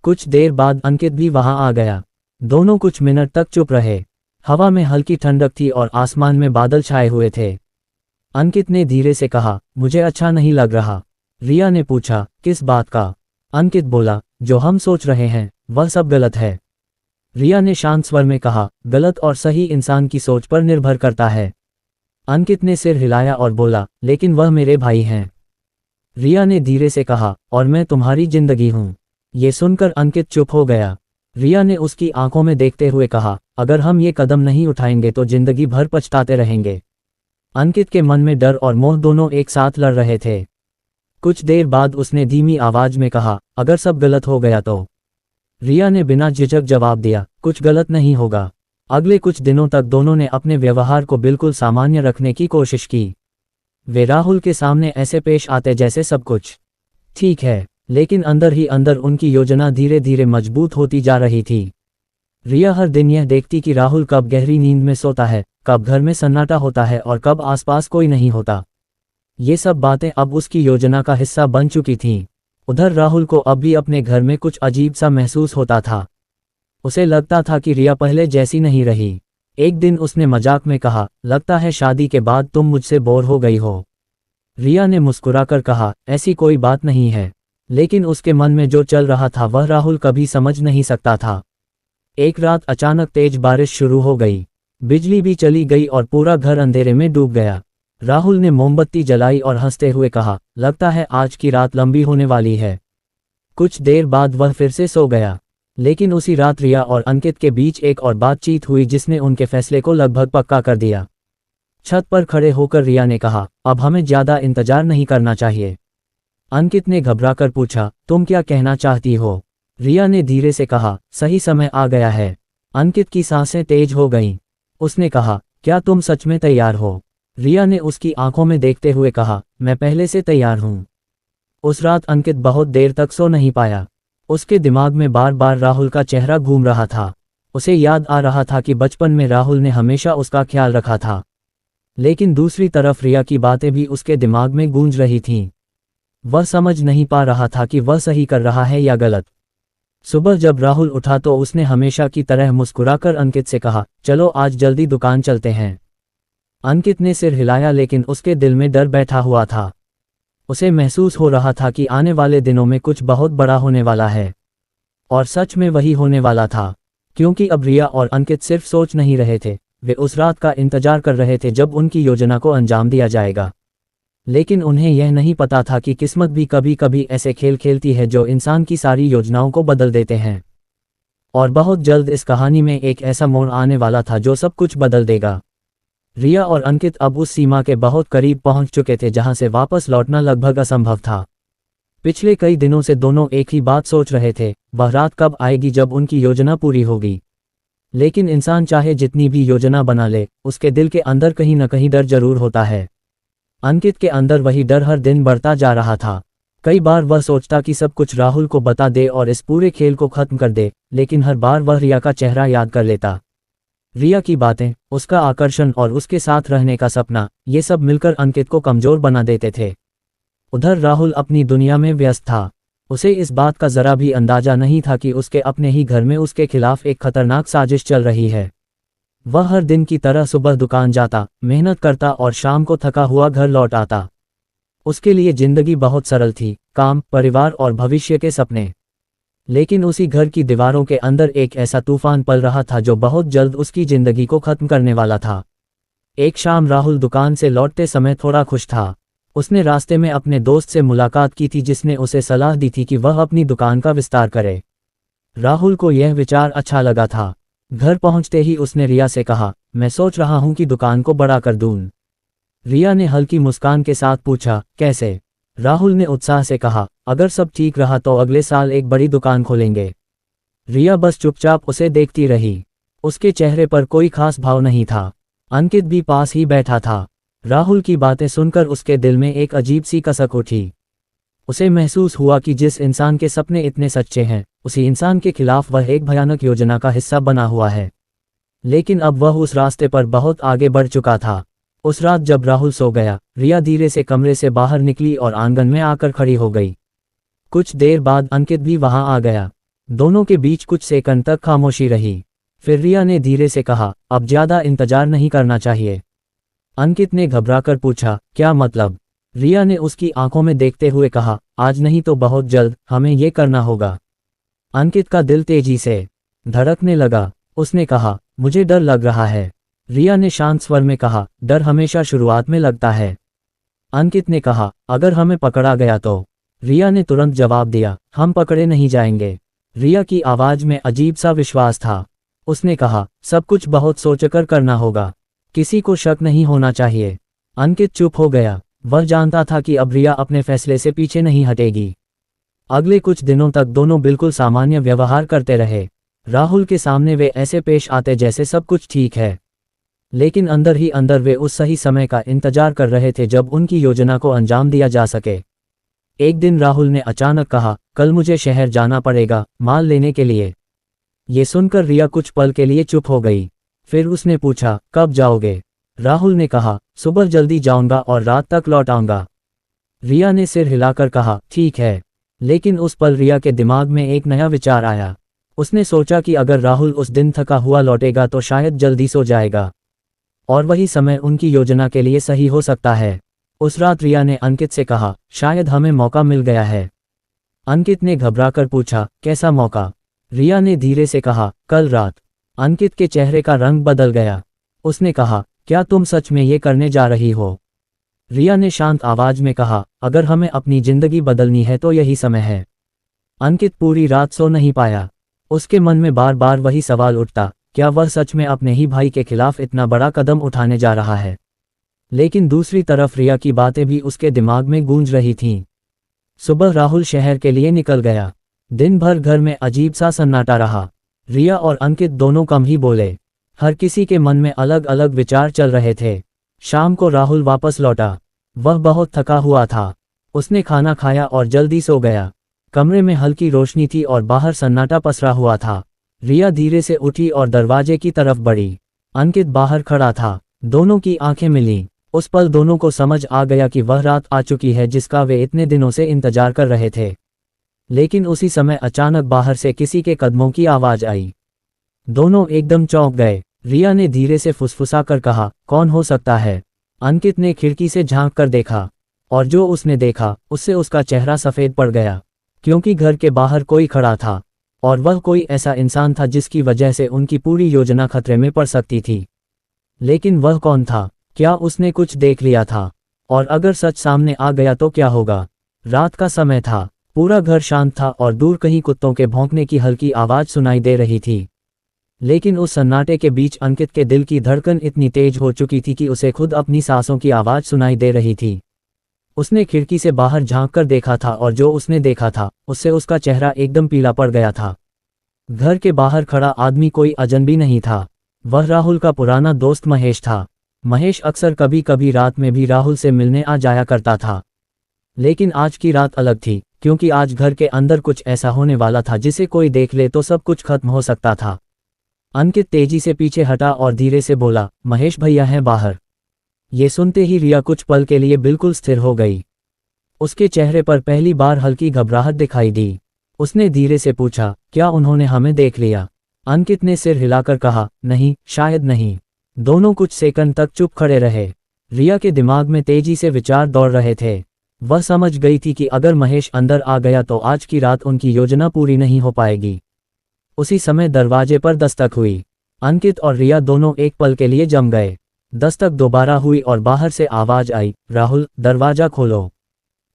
[SPEAKER 1] कुछ देर बाद अंकित भी वहां आ गया। दोनों कुछ मिनट तक चुप रहे। हवा में हल्की ठंडक थी और आसमान में बादल छाए हुए थे। अंकित ने धीरे से कहा, मुझे अच्छा नहीं लग रहा। रिया ने पूछा, किस बात का? अंकित बोला, जो हम सोच रहे हैं वह सब गलत है। रिया ने शांत स्वर में कहा, गलत और सही इंसान की सोच पर निर्भर करता है। अंकित ने सिर हिलाया और बोला, लेकिन वह मेरे भाई हैं। रिया ने धीरे से कहा, और मैं तुम्हारी जिंदगी हूं। ये सुनकर अंकित चुप हो गया। रिया ने उसकी आंखों में देखते हुए कहा, अगर हम ये कदम नहीं उठाएंगे तो जिंदगी भर पछताते रहेंगे। अंकित के मन में डर और मोह दोनों एक साथ लड़ रहे थे। कुछ देर बाद उसने धीमी आवाज में कहा, अगर सब गलत हो गया तो? रिया ने बिना झिझक जवाब दिया, कुछ गलत नहीं होगा। अगले कुछ दिनों तक दोनों ने अपने व्यवहार को बिल्कुल सामान्य रखने की कोशिश की। वे राहुल के सामने ऐसे पेश आते जैसे सब कुछ ठीक है, लेकिन अंदर ही अंदर उनकी योजना धीरे धीरे मजबूत होती जा रही थी। रिया हर दिन यह देखती कि राहुल कब गहरी नींद में सोता है, कब घर में सन्नाटा होता है और कब आसपास कोई नहीं होता। ये सब बातें अब उसकी योजना का हिस्सा बन चुकी थीं। उधर राहुल को अब भी अपने घर में कुछ अजीब सा महसूस होता था। उसे लगता था कि रिया पहले जैसी नहीं रही। एक दिन उसने मजाक में कहा, लगता है शादी के बाद तुम मुझसे बोर हो गई हो। रिया ने मुस्कुराकर कहा, ऐसी कोई बात नहीं है। लेकिन उसके मन में जो चल रहा था वह राहुल कभी समझ नहीं सकता था। एक रात अचानक तेज बारिश शुरू हो गई। बिजली भी चली गई और पूरा घर अंधेरे में डूब गया। राहुल ने मोमबत्ती जलाई और हंसते हुए कहा, लगता है आज की रात लंबी होने वाली है। कुछ देर बाद वह फिर से सो गया। लेकिन उसी रात रिया और अंकित के बीच एक और बातचीत हुई जिसने उनके फैसले को लगभग पक्का कर दिया। छत पर खड़े होकर रिया ने कहा, अब हमें ज्यादा इंतजार नहीं करना चाहिए। अंकित ने घबराकर पूछा, तुम क्या कहना चाहती हो? रिया ने धीरे से कहा, सही समय आ गया है। अंकित की सांसें तेज हो गईं। उसने कहा, क्या तुम सच में तैयार हो? रिया ने उसकी आंखों में देखते हुए कहा, मैं पहले से तैयार हूं। उस रात अंकित बहुत देर तक सो नहीं पाया। उसके दिमाग में बार बार राहुल का चेहरा घूम रहा था। उसे याद आ रहा था कि बचपन में राहुल ने हमेशा उसका ख्याल रखा था। लेकिन दूसरी तरफ रिया की बातें भी उसके दिमाग में गूंज रही थीं। वह समझ नहीं पा रहा था कि वह सही कर रहा है या गलत। सुबह जब राहुल उठा तो उसने हमेशा की तरह मुस्कुराकर अंकित से कहा, चलो आज जल्दी दुकान चलते हैं। अंकित ने सिर हिलाया लेकिन उसके दिल में डर बैठा हुआ था। उसे महसूस हो रहा था कि आने वाले दिनों में कुछ बहुत बड़ा होने वाला है। और सच में वही होने वाला था, क्योंकि अब रिया और अंकित सिर्फ सोच नहीं रहे थे, वे उस रात का इंतजार कर रहे थे जब उनकी योजना को अंजाम दिया जाएगा। लेकिन उन्हें यह नहीं पता था कि किस्मत भी कभी कभी ऐसे खेल खेलती है जो इंसान की सारी योजनाओं को बदल देते हैं। और बहुत जल्द इस कहानी में एक ऐसा मोड़ आने वाला था जो सब कुछ बदल देगा। रिया और अंकित अब उस सीमा के बहुत करीब पहुंच चुके थे जहां से वापस लौटना लगभग असंभव था। पिछले कई दिनों से दोनों एक ही बात सोच रहे थे, वह रात कब आएगी जब उनकी योजना पूरी होगी। लेकिन इंसान चाहे जितनी भी योजना बना ले, उसके दिल के अंदर कहीं न कहीं डर जरूर होता है। अंकित के अंदर वही डर हर दिन बढ़ता जा रहा था। कई बार वह सोचता कि सब कुछ राहुल को बता दे और इस पूरे खेल को खत्म कर दे, लेकिन हर बार वह रिया का चेहरा याद कर लेता। रिया की बातें, उसका आकर्षण और उसके साथ रहने का सपना, ये सब मिलकर अंकित को कमजोर बना देते थे। उधर राहुल अपनी दुनिया में व्यस्त था। उसे इस बात का जरा भी अंदाजा नहीं था कि उसके अपने ही घर में उसके खिलाफ एक खतरनाक साजिश चल रही है। वह हर दिन की तरह सुबह दुकान जाता, मेहनत करता और शाम को थका हुआ घर लौट आता। उसके लिए जिंदगी बहुत सरल थी, काम, परिवार और भविष्य के सपने। लेकिन उसी घर की दीवारों के अंदर एक ऐसा तूफान पल रहा था जो बहुत जल्द उसकी जिंदगी को खत्म करने वाला था। एक शाम राहुल दुकान से लौटते समय थोड़ा खुश था। उसने रास्ते में अपने दोस्त से मुलाकात की थी जिसने उसे सलाह दी थी कि वह अपनी दुकान का विस्तार करे। राहुल को यह विचार अच्छा लगा था। घर पहुंचते ही उसने रिया से कहा, मैं सोच रहा हूं कि दुकान को बड़ा कर दूं। रिया ने हल्की मुस्कान के साथ पूछा, कैसे? राहुल ने उत्साह से कहा, अगर सब ठीक रहा तो अगले साल एक बड़ी दुकान खोलेंगे। रिया बस चुपचाप उसे देखती रही। उसके चेहरे पर कोई खास भाव नहीं था। अंकित भी पास ही बैठा था। राहुल की बातें सुनकर उसके दिल में एक अजीब सी कसक उठी। उसे महसूस हुआ कि जिस इंसान के सपने इतने सच्चे हैं, उसी इंसान के खिलाफ वह एक भयानक योजना का हिस्सा बना हुआ है। लेकिन अब वह उस रास्ते पर बहुत आगे बढ़ चुका था। उस रात जब राहुल सो गया, रिया धीरे से कमरे से बाहर निकली और आंगन में आकर खड़ी हो गई। कुछ देर बाद अंकित भी वहां आ गया। दोनों के बीच कुछ सेकंड तक खामोशी रही। फिर रिया ने धीरे से कहा, अब ज्यादा इंतजार नहीं करना चाहिए। अंकित ने घबराकर पूछा, क्या मतलब? रिया ने उसकी आंखों में देखते हुए कहा, आज नहीं तो बहुत जल्द हमें ये करना होगा। अंकित का दिल तेजी से धड़कने लगा। उसने कहा, मुझे डर लग रहा है। रिया ने शांत स्वर में कहा, डर हमेशा शुरुआत में लगता है। अंकित ने कहा, अगर हमें पकड़ा गया तो? रिया ने तुरंत जवाब दिया, हम पकड़े नहीं जाएंगे। रिया की आवाज में अजीब सा विश्वास था। उसने कहा, सब कुछ बहुत सोचकर करना होगा, किसी को शक नहीं होना चाहिए। अंकित चुप हो गया। वह जानता था कि अब रिया अपने फैसले से पीछे नहीं हटेगी। अगले कुछ दिनों तक दोनों बिल्कुल सामान्य व्यवहार करते रहे। राहुल के सामने वे ऐसे पेश आते जैसे सब कुछ ठीक है, लेकिन अंदर ही अंदर वे उस सही समय का इंतजार कर रहे थे जब उनकी योजना को अंजाम दिया जा सके। एक दिन राहुल ने अचानक कहा, कल मुझे शहर जाना पड़ेगा, माल लेने के लिए। ये सुनकर रिया कुछ पल के लिए चुप हो गई। फिर उसने पूछा, कब जाओगे? राहुल ने कहा, सुबह जल्दी जाऊंगा और रात तक लौट आऊंगा। रिया ने सिर हिलाकर कहा, ठीक है। लेकिन उस पल रिया के दिमाग में एक नया विचार आया। उसने सोचा कि अगर राहुल उस दिन थका हुआ लौटेगा तो शायद जल्दी सो जाएगा, और वही समय उनकी योजना के लिए सही हो सकता है। उस रात रिया ने अंकित से कहा, शायद हमें मौका मिल गया है। अंकित ने घबराकर पूछा, कैसा मौका? रिया ने धीरे से कहा, कल रात। अंकित के चेहरे का रंग बदल गया। उसने कहा, क्या तुम सच में ये करने जा रही हो? रिया ने शांत आवाज में कहा, अगर हमें अपनी जिंदगी बदलनी है तो यही समय है। अंकित पूरी रात सो नहीं पाया। उसके मन में बार बार वही सवाल उठता, क्या वह सच में अपने ही भाई के खिलाफ इतना बड़ा कदम उठाने जा रहा है? लेकिन दूसरी तरफ रिया की बातें भी उसके दिमाग में गूंज रही थीं। सुबह राहुल शहर के लिए निकल गया। दिन भर घर में अजीब सा सन्नाटा रहा। रिया और अंकित दोनों कम ही बोले। हर किसी के मन में अलग अलग विचार चल रहे थे। शाम को राहुल वापस लौटा। वह बहुत थका हुआ था। उसने खाना खाया और जल्दी सो गया। कमरे में हल्की रोशनी थी और बाहर सन्नाटा पसरा हुआ था। रिया धीरे से उठी और दरवाजे की तरफ बढ़ी। अंकित बाहर खड़ा था। दोनों की आंखें मिलीं। उस पल दोनों को समझ आ गया कि वह रात आ चुकी है जिसका वे इतने दिनों से इंतजार कर रहे थे। लेकिन उसी समय अचानक बाहर से किसी के कदमों की आवाज आई। दोनों एकदम चौंक गए। रिया ने धीरे से फुसफुसा कर कहा, कौन हो सकता है? अंकित ने खिड़की से झांक कर देखा, और जो उसने देखा उससे उसका चेहरा सफेद पड़ गया, क्योंकि घर के बाहर कोई खड़ा था, और वह कोई ऐसा इंसान था जिसकी वजह से उनकी पूरी योजना खतरे में पड़ सकती थी। लेकिन वह कौन था? क्या उसने कुछ देख लिया था? और अगर सच सामने आ गया तो क्या होगा? रात का समय था। पूरा घर शांत था और दूर कहीं कुत्तों के भौंकने की हल्की आवाज सुनाई दे रही थी। लेकिन उस सन्नाटे के बीच अंकित के दिल की धड़कन इतनी तेज हो चुकी थी कि उसे खुद अपनी सांसों की आवाज सुनाई दे रही थी। उसने खिड़की से बाहर झांक कर देखा था और जो उसने देखा था उससे उसका चेहरा एकदम पीला पड़ गया था। घर के बाहर खड़ा आदमी कोई अजनबी नहीं था। वह राहुल का पुराना दोस्त महेश था। महेश अक्सर कभी कभी रात में भी राहुल से मिलने आ जाया करता था। लेकिन आज की रात अलग थी, क्योंकि आज घर के अंदर कुछ ऐसा होने वाला था जिसे कोई देख ले तो सब कुछ खत्म हो सकता था। अंकित तेजी से पीछे हटा और धीरे से बोला, महेश भैया हैं बाहर। ये सुनते ही रिया कुछ पल के लिए बिल्कुल स्थिर हो गई। उसके चेहरे पर पहली बार हल्की घबराहट दिखाई दी। उसने धीरे से पूछा, क्या उन्होंने हमें देख लिया? अंकित ने सिर हिलाकर कहा, नहीं, शायद नहीं। दोनों कुछ सेकंड तक चुप खड़े रहे। रिया के दिमाग में तेजी से विचार दौड़ रहे थे। वह समझ गई थी कि अगर महेश अंदर आ गया तो आज की रात उनकी योजना पूरी नहीं हो पाएगी। उसी समय दरवाजे पर दस्तक हुई। अंकित और रिया दोनों एक पल के लिए जम गए। दस्तक दोबारा हुई और बाहर से आवाज आई, राहुल, दरवाजा खोलो।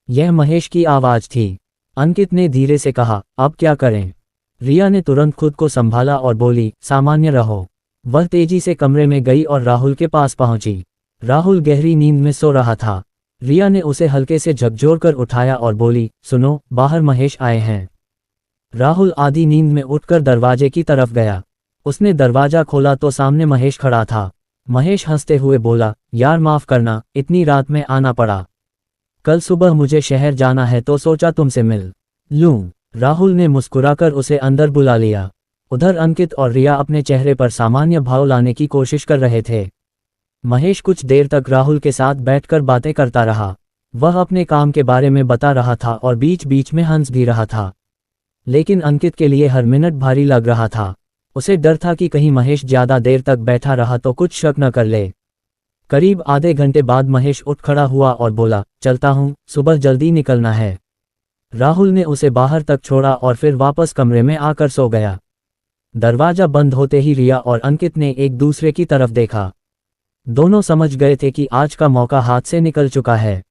[SPEAKER 1] यह महेश की आवाज थी। अंकित ने धीरे से कहा, अब क्या करें? रिया ने तुरंत खुद को संभाला और बोली, सामान्य रहो। वह तेजी से कमरे में गई और राहुल के पास पहुंची। राहुल गहरी नींद में सो रहा था। रिया ने उसे हल्के से झकझोरकर उठाया और बोली, सुनो, बाहर महेश आए हैं। राहुल आधी नींद में उठकर दरवाजे की तरफ गया। उसने दरवाजा खोला तो सामने महेश खड़ा था। महेश हंसते हुए बोला, यार माफ करना, इतनी रात में आना पड़ा। कल सुबह मुझे शहर जाना है तो सोचा तुमसे मिल लूं। राहुल ने मुस्कुराकर उसे अंदर बुला लिया। उधर अंकित और रिया अपने चेहरे पर सामान्य भाव लाने की कोशिश कर रहे थे। महेश कुछ देर तक राहुल के साथ बैठकर बातें करता रहा। वह अपने काम के बारे में बता रहा था और बीच बीच में हंस भी रहा था। लेकिन अंकित के लिए हर मिनट भारी लग रहा था। उसे डर था कि कहीं महेश ज्यादा देर तक बैठा रहा तो कुछ शक न कर ले। करीब आधे घंटे बाद महेश उठ खड़ा हुआ और बोला, चलता हूँ, सुबह जल्दी निकलना है। राहुल ने उसे बाहर तक छोड़ा और फिर वापस कमरे में आकर सो गया। दरवाजा बंद होते ही रिया और अंकित ने एक दूसरे की तरफ देखा। दोनों समझ गए थे कि आज का मौका हाथ से निकल चुका है।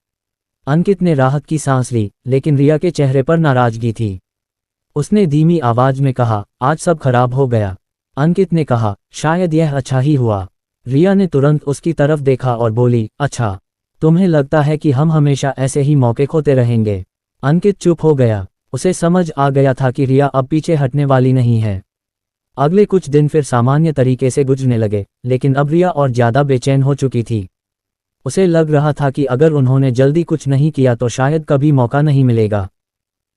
[SPEAKER 1] अंकित ने राहत की सांस ली, लेकिन रिया के चेहरे पर नाराजगी थी। उसने धीमी आवाज में कहा, आज सब खराब हो गया। अंकित ने कहा, शायद यह अच्छा ही हुआ। रिया ने तुरंत उसकी तरफ देखा और बोली, अच्छा, तुम्हें लगता है कि हम हमेशा ऐसे ही मौके खोते रहेंगे? अंकित चुप हो गया। उसे समझ आ गया था कि रिया अब पीछे हटने वाली नहीं है। अगले कुछ दिन फिर सामान्य तरीके से गुजरने लगे, लेकिन अब रिया और ज्यादा बेचैन हो चुकी थी। उसे लग रहा था कि अगर उन्होंने जल्दी कुछ नहीं किया तो शायद कभी मौका नहीं मिलेगा।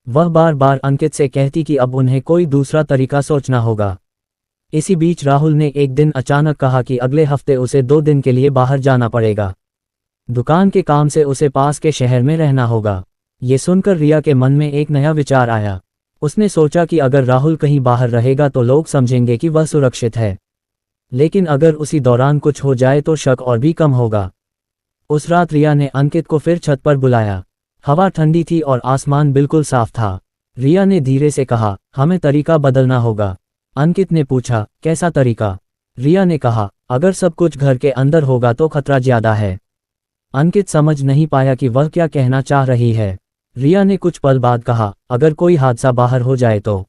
[SPEAKER 1] वह बार बार अंकित से कहती कि अब उन्हें कोई दूसरा तरीका सोचना होगा। इसी बीच राहुल ने एक दिन अचानक कहा कि अगले हफ्ते उसे 2 दिन के लिए बाहर जाना पड़ेगा। दुकान के काम से उसे पास के शहर में रहना होगा। ये सुनकर रिया के मन में एक नया विचार आया। उसने सोचा कि अगर राहुल कहीं बाहर रहेगा तो लोग समझेंगे कि वह सुरक्षित है, लेकिन अगर उसी दौरान कुछ हो जाए तो शक और भी कम होगा। उस रात रिया ने अंकित को फिर छत पर बुलाया। हवा ठंडी थी और आसमान बिल्कुल साफ था। रिया ने धीरे से कहा, हमें तरीका बदलना होगा। अंकित ने पूछा, कैसा तरीका? रिया ने कहा, अगर सब कुछ घर के अंदर होगा तो खतरा ज्यादा है। अंकित समझ नहीं पाया कि वह क्या कहना चाह रही है। रिया ने कुछ पल बाद कहा, अगर कोई हादसा बाहर हो जाए तो?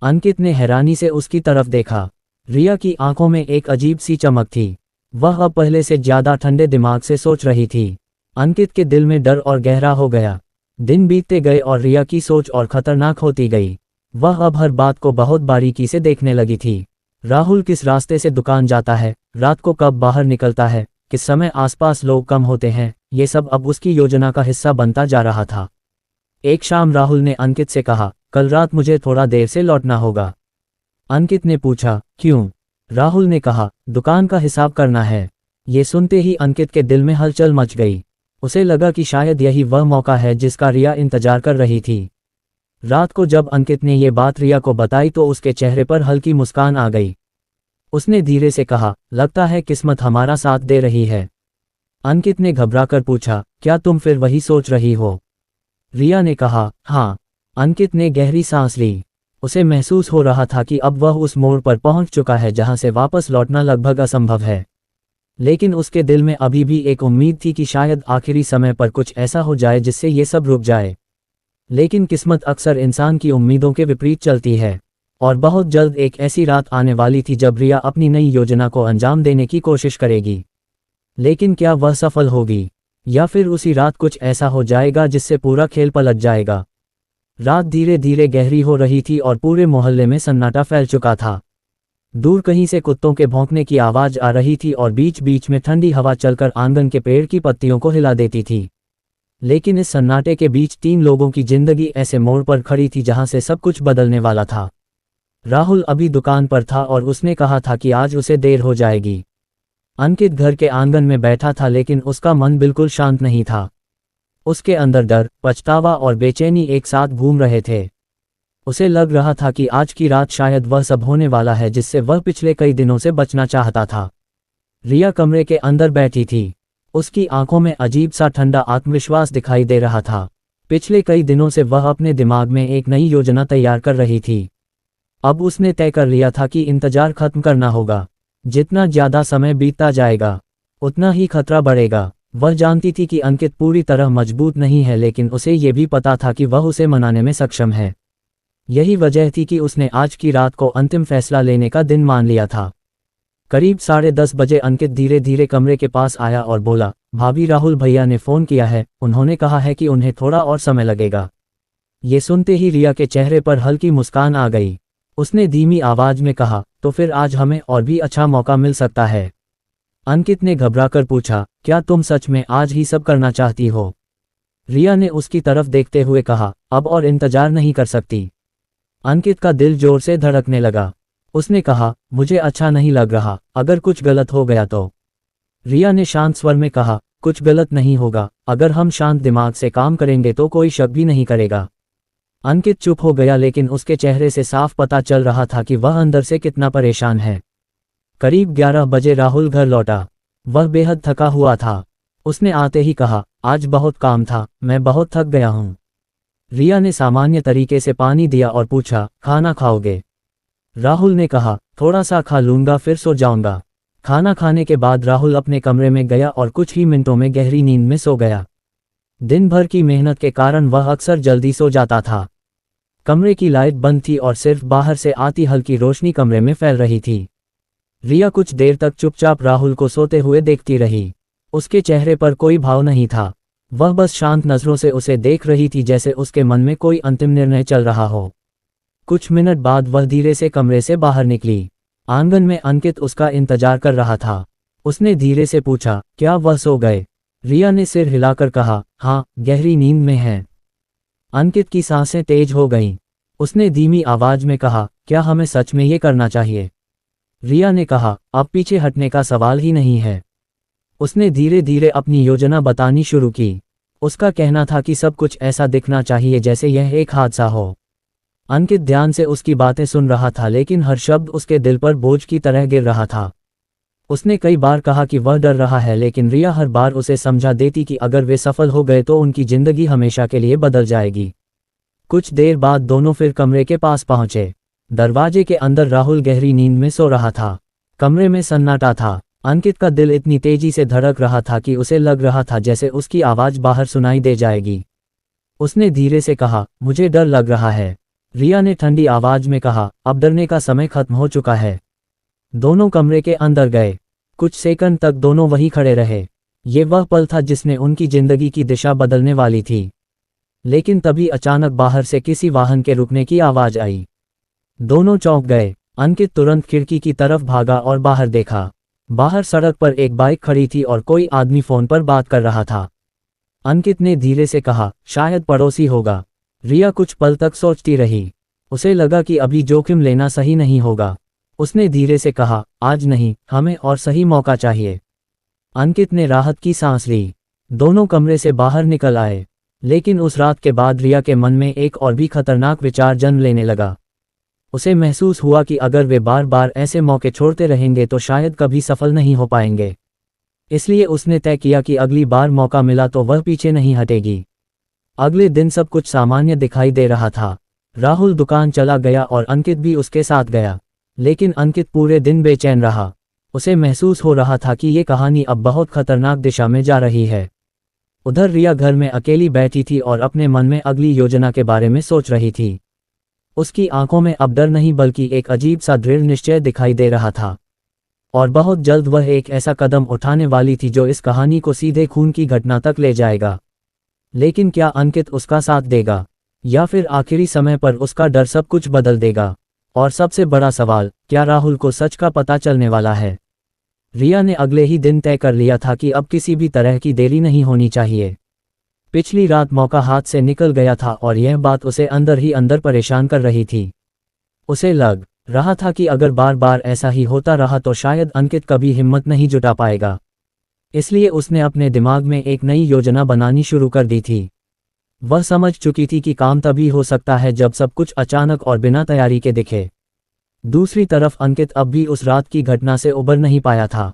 [SPEAKER 1] अंकित ने हैरानी से उसकी तरफ देखा। रिया की आंखों में एक अजीब सी चमक थी। वह अब पहले से ज्यादा ठंडे दिमाग से सोच रही थी। अंकित के दिल में डर और गहरा हो गया। दिन बीतते गए और रिया की सोच और खतरनाक होती गई। वह अब हर बात को बहुत बारीकी से देखने लगी थी। राहुल किस रास्ते से दुकान जाता है, रात को कब बाहर निकलता है, किस समय आसपास लोग कम होते हैं, ये सब अब उसकी योजना का हिस्सा बनता जा रहा था। एक शाम राहुल ने अंकित से कहा, कल रात मुझे थोड़ा देर से लौटना होगा। अंकित ने पूछा, क्यों? राहुल ने कहा, दुकान का हिसाब करना है। ये सुनते ही अंकित के दिल में हलचल मच गई। उसे लगा कि शायद यही वह मौका है जिसका रिया इंतजार कर रही थी। रात को जब अंकित ने ये बात रिया को बताई तो उसके चेहरे पर हल्की मुस्कान आ गई। उसने धीरे से कहा, लगता है किस्मत हमारा साथ दे रही है। अंकित ने घबराकर पूछा, क्या तुम फिर वही सोच रही हो? रिया ने कहा, हाँ। अंकित ने गहरी सांस ली। उसे महसूस हो रहा था कि अब वह उस मोड़ पर पहुंच चुका है जहां से वापस लौटना लगभग असंभव है। लेकिन उसके दिल में अभी भी एक उम्मीद थी कि शायद आखिरी समय पर कुछ ऐसा हो जाए जिससे ये सब रुक जाए। लेकिन किस्मत अक्सर इंसान की उम्मीदों के विपरीत चलती है, और बहुत जल्द एक ऐसी रात आने वाली थी जब रिया अपनी नई योजना को अंजाम देने की कोशिश करेगी। लेकिन क्या वह सफल होगी, या फिर उसी रात कुछ ऐसा हो जाएगा जिससे पूरा खेल पलट जाएगा? रात धीरे धीरे गहरी हो रही थी और पूरे मोहल्ले में सन्नाटा फैल चुका था। दूर कहीं से कुत्तों के भौंकने की आवाज आ रही थी और बीच बीच में ठंडी हवा चलकर आंगन के पेड़ की पत्तियों को हिला देती थी। लेकिन इस सन्नाटे के बीच 3 लोगों की जिंदगी ऐसे मोड़ पर खड़ी थी जहां से सब कुछ बदलने वाला था। राहुल अभी दुकान पर था और उसने कहा था कि आज उसे देर हो जाएगी। अंकित घर के आंगन में बैठा था लेकिन उसका मन बिल्कुल शांत नहीं था। उसके अंदर डर, पछतावा और बेचैनी एक साथ घूम रहे थे। उसे लग रहा था कि आज की रात शायद वह सब होने वाला है जिससे वह पिछले कई दिनों से बचना चाहता था। रिया कमरे के अंदर बैठी थी। उसकी आंखों में अजीब सा ठंडा आत्मविश्वास दिखाई दे रहा था। पिछले कई दिनों से वह अपने दिमाग में एक नई योजना तैयार कर रही थी। अब उसने तय कर लिया था कि इंतजार खत्म करना होगा। जितना ज्यादा समय बीतता जाएगा उतना ही खतरा बढ़ेगा। वह जानती थी कि अंकित पूरी तरह मजबूत नहीं है, लेकिन उसे ये भी पता था कि वह उसे मनाने में सक्षम है। यही वजह थी कि उसने आज की रात को अंतिम फैसला लेने का दिन मान लिया था। करीब 10:30 बजे अंकित धीरे धीरे कमरे के पास आया और बोला, भाभी, राहुल भैया ने फ़ोन किया है, उन्होंने कहा है कि उन्हें थोड़ा और समय लगेगा। ये सुनते ही रिया के चेहरे पर हल्की मुस्कान आ गई। उसने धीमी आवाज में कहा, तो फिर आज हमें और भी अच्छा मौका मिल सकता है। अंकित ने घबराकर पूछा, क्या तुम सच में आज ही सब करना चाहती हो? रिया ने उसकी तरफ देखते हुए कहा, अब और इंतजार नहीं कर सकती। अंकित का दिल जोर से धड़कने लगा। उसने कहा, मुझे अच्छा नहीं लग रहा, अगर कुछ गलत हो गया तो? रिया ने शांत स्वर में कहा, कुछ गलत नहीं होगा, अगर हम शांत दिमाग से काम करेंगे तो कोई शक भी नहीं करेगा। अंकित चुप हो गया, लेकिन उसके चेहरे से साफ पता चल रहा था कि वह अंदर से कितना परेशान है। करीब 11 बजे राहुल घर लौटा। वह बेहद थका हुआ था। उसने आते ही कहा, आज बहुत काम था, मैं बहुत थक गया हूँ। रिया ने सामान्य तरीके से पानी दिया और पूछा, खाना खाओगे? राहुल ने कहा, थोड़ा सा खा लूंगा फिर सो जाऊंगा। खाना खाने के बाद राहुल अपने कमरे में गया और कुछ ही मिनटों में गहरी नींद में सो गया। दिन भर की मेहनत के कारण वह अक्सर जल्दी सो जाता था। कमरे की लाइट बंद थी और सिर्फ बाहर से आती हल्की रोशनी कमरे में फैल रही थी। रिया कुछ देर तक चुपचाप राहुल को सोते हुए देखती रही। उसके चेहरे पर कोई भाव नहीं था। वह बस शांत नजरों से उसे देख रही थी, जैसे उसके मन में कोई अंतिम निर्णय चल रहा हो। कुछ मिनट बाद वह धीरे से कमरे से बाहर निकली। आंगन में अंकित उसका इंतजार कर रहा था। उसने धीरे से पूछा, क्या वह सो गए? रिया ने सिर हिलाकर कहा, हाँ, गहरी नींद में है। अंकित की सांसें तेज हो गईं। उसने धीमी आवाज में कहा, क्या हमें सच में ये करना चाहिए? रिया ने कहा, अब पीछे हटने का सवाल ही नहीं है। उसने धीरे धीरे अपनी योजना बतानी शुरू की। उसका कहना था कि सब कुछ ऐसा दिखना चाहिए जैसे यह एक हादसा हो। अंकित ध्यान से उसकी बातें सुन रहा था, लेकिन हर शब्द उसके दिल पर बोझ की तरह गिर रहा था। उसने कई बार कहा कि वह डर रहा है, लेकिन रिया हर बार उसे समझा देती कि अगर वे सफल हो गए तो उनकी जिंदगी हमेशा के लिए बदल जाएगी। कुछ देर बाद दोनों फिर कमरे के पास पहुंचे। दरवाजे के अंदर राहुल गहरी नींद में सो रहा था। कमरे में सन्नाटा था। अंकित का दिल इतनी तेजी से धड़क रहा था कि उसे लग रहा था जैसे उसकी आवाज बाहर सुनाई दे जाएगी। उसने धीरे से कहा, मुझे डर लग रहा है। रिया ने ठंडी आवाज में कहा, अब डरने का समय खत्म हो चुका है। दोनों कमरे के अंदर गए। कुछ सेकंड तक दोनों वहीं खड़े रहे। ये वह पल था जिसने उनकी जिंदगी की दिशा बदलने वाली थी। लेकिन तभी अचानक बाहर से किसी वाहन के रुकने की आवाज आई। दोनों चौंक गए। अंकित तुरंत खिड़की की तरफ भागा और बाहर देखा। बाहर सड़क पर एक बाइक खड़ी थी और कोई आदमी फोन पर बात कर रहा था। अंकित ने धीरे से कहा, शायद पड़ोसी होगा। रिया कुछ पल तक सोचती रही। उसे लगा कि अभी जोखिम लेना सही नहीं होगा। उसने धीरे से कहा, आज नहीं, हमें और सही मौका चाहिए। अंकित ने राहत की सांस ली। दोनों कमरे से बाहर निकल आए। लेकिन उस रात के बाद रिया के मन में एक और भी खतरनाक विचार जन्म लेने लगा। उसे महसूस हुआ कि अगर वे बार बार ऐसे मौके छोड़ते रहेंगे तो शायद कभी सफल नहीं हो पाएंगे। इसलिए उसने तय किया कि अगली बार मौका मिला तो वह पीछे नहीं हटेगी। अगले दिन सब कुछ सामान्य दिखाई दे रहा था। राहुल दुकान चला गया और अंकित भी उसके साथ गया। लेकिन अंकित पूरे दिन बेचैन रहा। उसे महसूस हो रहा था कि ये कहानी अब बहुत खतरनाक दिशा में जा रही है। उधर रिया घर में अकेली बैठी थी और अपने मन में अगली योजना के बारे में सोच रही थी। उसकी आंखों में अब डर नहीं बल्कि एक अजीब सा दृढ़ निश्चय दिखाई दे रहा था। और बहुत जल्द वह एक ऐसा कदम उठाने वाली थी जो इस कहानी को सीधे खून की घटना तक ले जाएगा। लेकिन क्या अंकित उसका साथ देगा, या फिर आखिरी समय पर उसका डर सब कुछ बदल देगा? और सबसे बड़ा सवाल, क्या राहुल को सच का पता चलने वाला है? रिया ने अगले ही दिन तय कर लिया था कि अब किसी भी तरह की देरी नहीं होनी चाहिए। पिछली रात मौका हाथ से निकल गया था और यह बात उसे अंदर ही अंदर परेशान कर रही थी। उसे लग रहा था कि अगर बार बार ऐसा ही होता रहा तो शायद अंकित कभी हिम्मत नहीं जुटा पाएगा। इसलिए उसने अपने दिमाग में एक नई योजना बनानी शुरू कर दी थी। वह समझ चुकी थी कि काम तभी हो सकता है जब सब कुछ अचानक और बिना तैयारी के दिखे। दूसरी तरफ अंकित अब भी उस रात की घटना से उबर नहीं पाया था।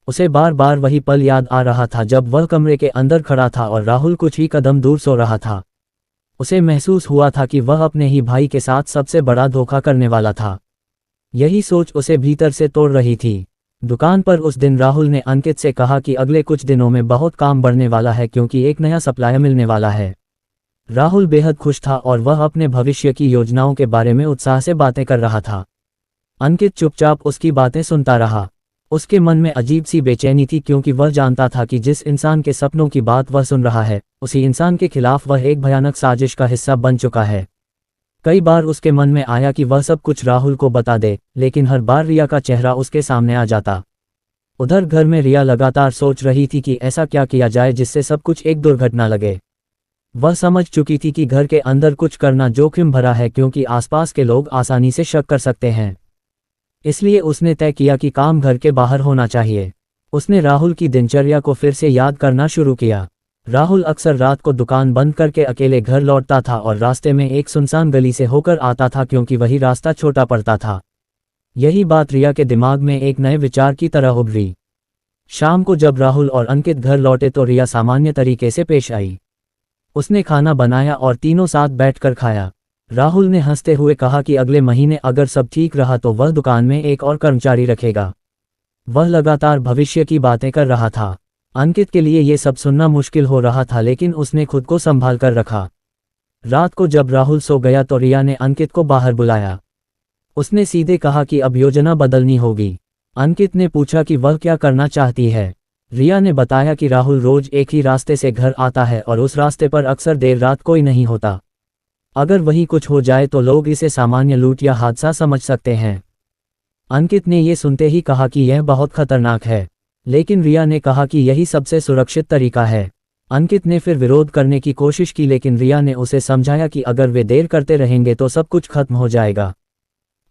[SPEAKER 1] उसे बार बार वही पल याद आ रहा था जब वह कमरे के अंदर खड़ा था और राहुल कुछ ही कदम दूर सो रहा था। उसे महसूस हुआ था कि वह अपने ही भाई के साथ सबसे बड़ा धोखा करने वाला था। यही सोच उसे भीतर से तोड़ रही थी। दुकान पर उस दिन राहुल ने अंकित से कहा कि अगले कुछ दिनों में बहुत काम बढ़ने वाला है क्योंकि एक नया सप्लायर मिलने वाला है। राहुल बेहद खुश था और वह अपने भविष्य की योजनाओं के बारे में उत्साह से बातें कर रहा था। अंकित चुपचाप उसकी बातें सुनता रहा। उसके मन में अजीब सी बेचैनी थी क्योंकि वह जानता था कि जिस इंसान के सपनों की बात वह सुन रहा है, उसी इंसान के खिलाफ वह एक भयानक साजिश का हिस्सा बन चुका है। कई बार उसके मन में आया कि वह सब कुछ राहुल को बता दे, लेकिन हर बार रिया का चेहरा उसके सामने आ जाता। उधर घर में रिया लगातार सोच रही थी कि ऐसा क्या किया जाए जिससे सब कुछ एक दुर्घटना लगे। वह समझ चुकी थी कि घर के अंदर कुछ करना जोखिम भरा है क्योंकि आसपास के लोग आसानी से शक कर सकते हैं। इसलिए उसने तय किया कि काम घर के बाहर होना चाहिए। उसने राहुल की दिनचर्या को फिर से याद करना शुरू किया। राहुल अक्सर रात को दुकान बंद करके अकेले घर लौटता था और रास्ते में एक सुनसान गली से होकर आता था क्योंकि वही रास्ता छोटा पड़ता था। यही बात रिया के दिमाग में एक नए विचार की तरह उभरी। शाम को जब राहुल और अंकित घर लौटे तो रिया सामान्य तरीके से पेश आई। उसने खाना बनाया और तीनों साथ बैठकर खाया। राहुल ने हंसते हुए कहा कि अगले महीने अगर सब ठीक रहा तो वह दुकान में एक और कर्मचारी रखेगा। वह लगातार भविष्य की बातें कर रहा था। अंकित के लिए ये सब सुनना मुश्किल हो रहा था लेकिन उसने खुद को संभाल कर रखा। रात को जब राहुल सो गया तो रिया ने अंकित को बाहर बुलाया। उसने सीधे कहा कि अब योजना बदलनी होगी। अंकित ने पूछा कि वह क्या करना चाहती है। रिया ने बताया कि राहुल रोज एक ही रास्ते से घर आता है और उस रास्ते पर अक्सर देर रात कोई नहीं होता। अगर वहीं कुछ हो जाए तो लोग इसे सामान्य लूट या हादसा समझ सकते हैं। अंकित ने यह सुनते ही कहा कि यह बहुत खतरनाक है, लेकिन रिया ने कहा कि यही सबसे सुरक्षित तरीका है। अंकित ने फिर विरोध करने की कोशिश की लेकिन रिया ने उसे समझाया कि अगर वे देर करते रहेंगे तो सब कुछ खत्म हो जाएगा।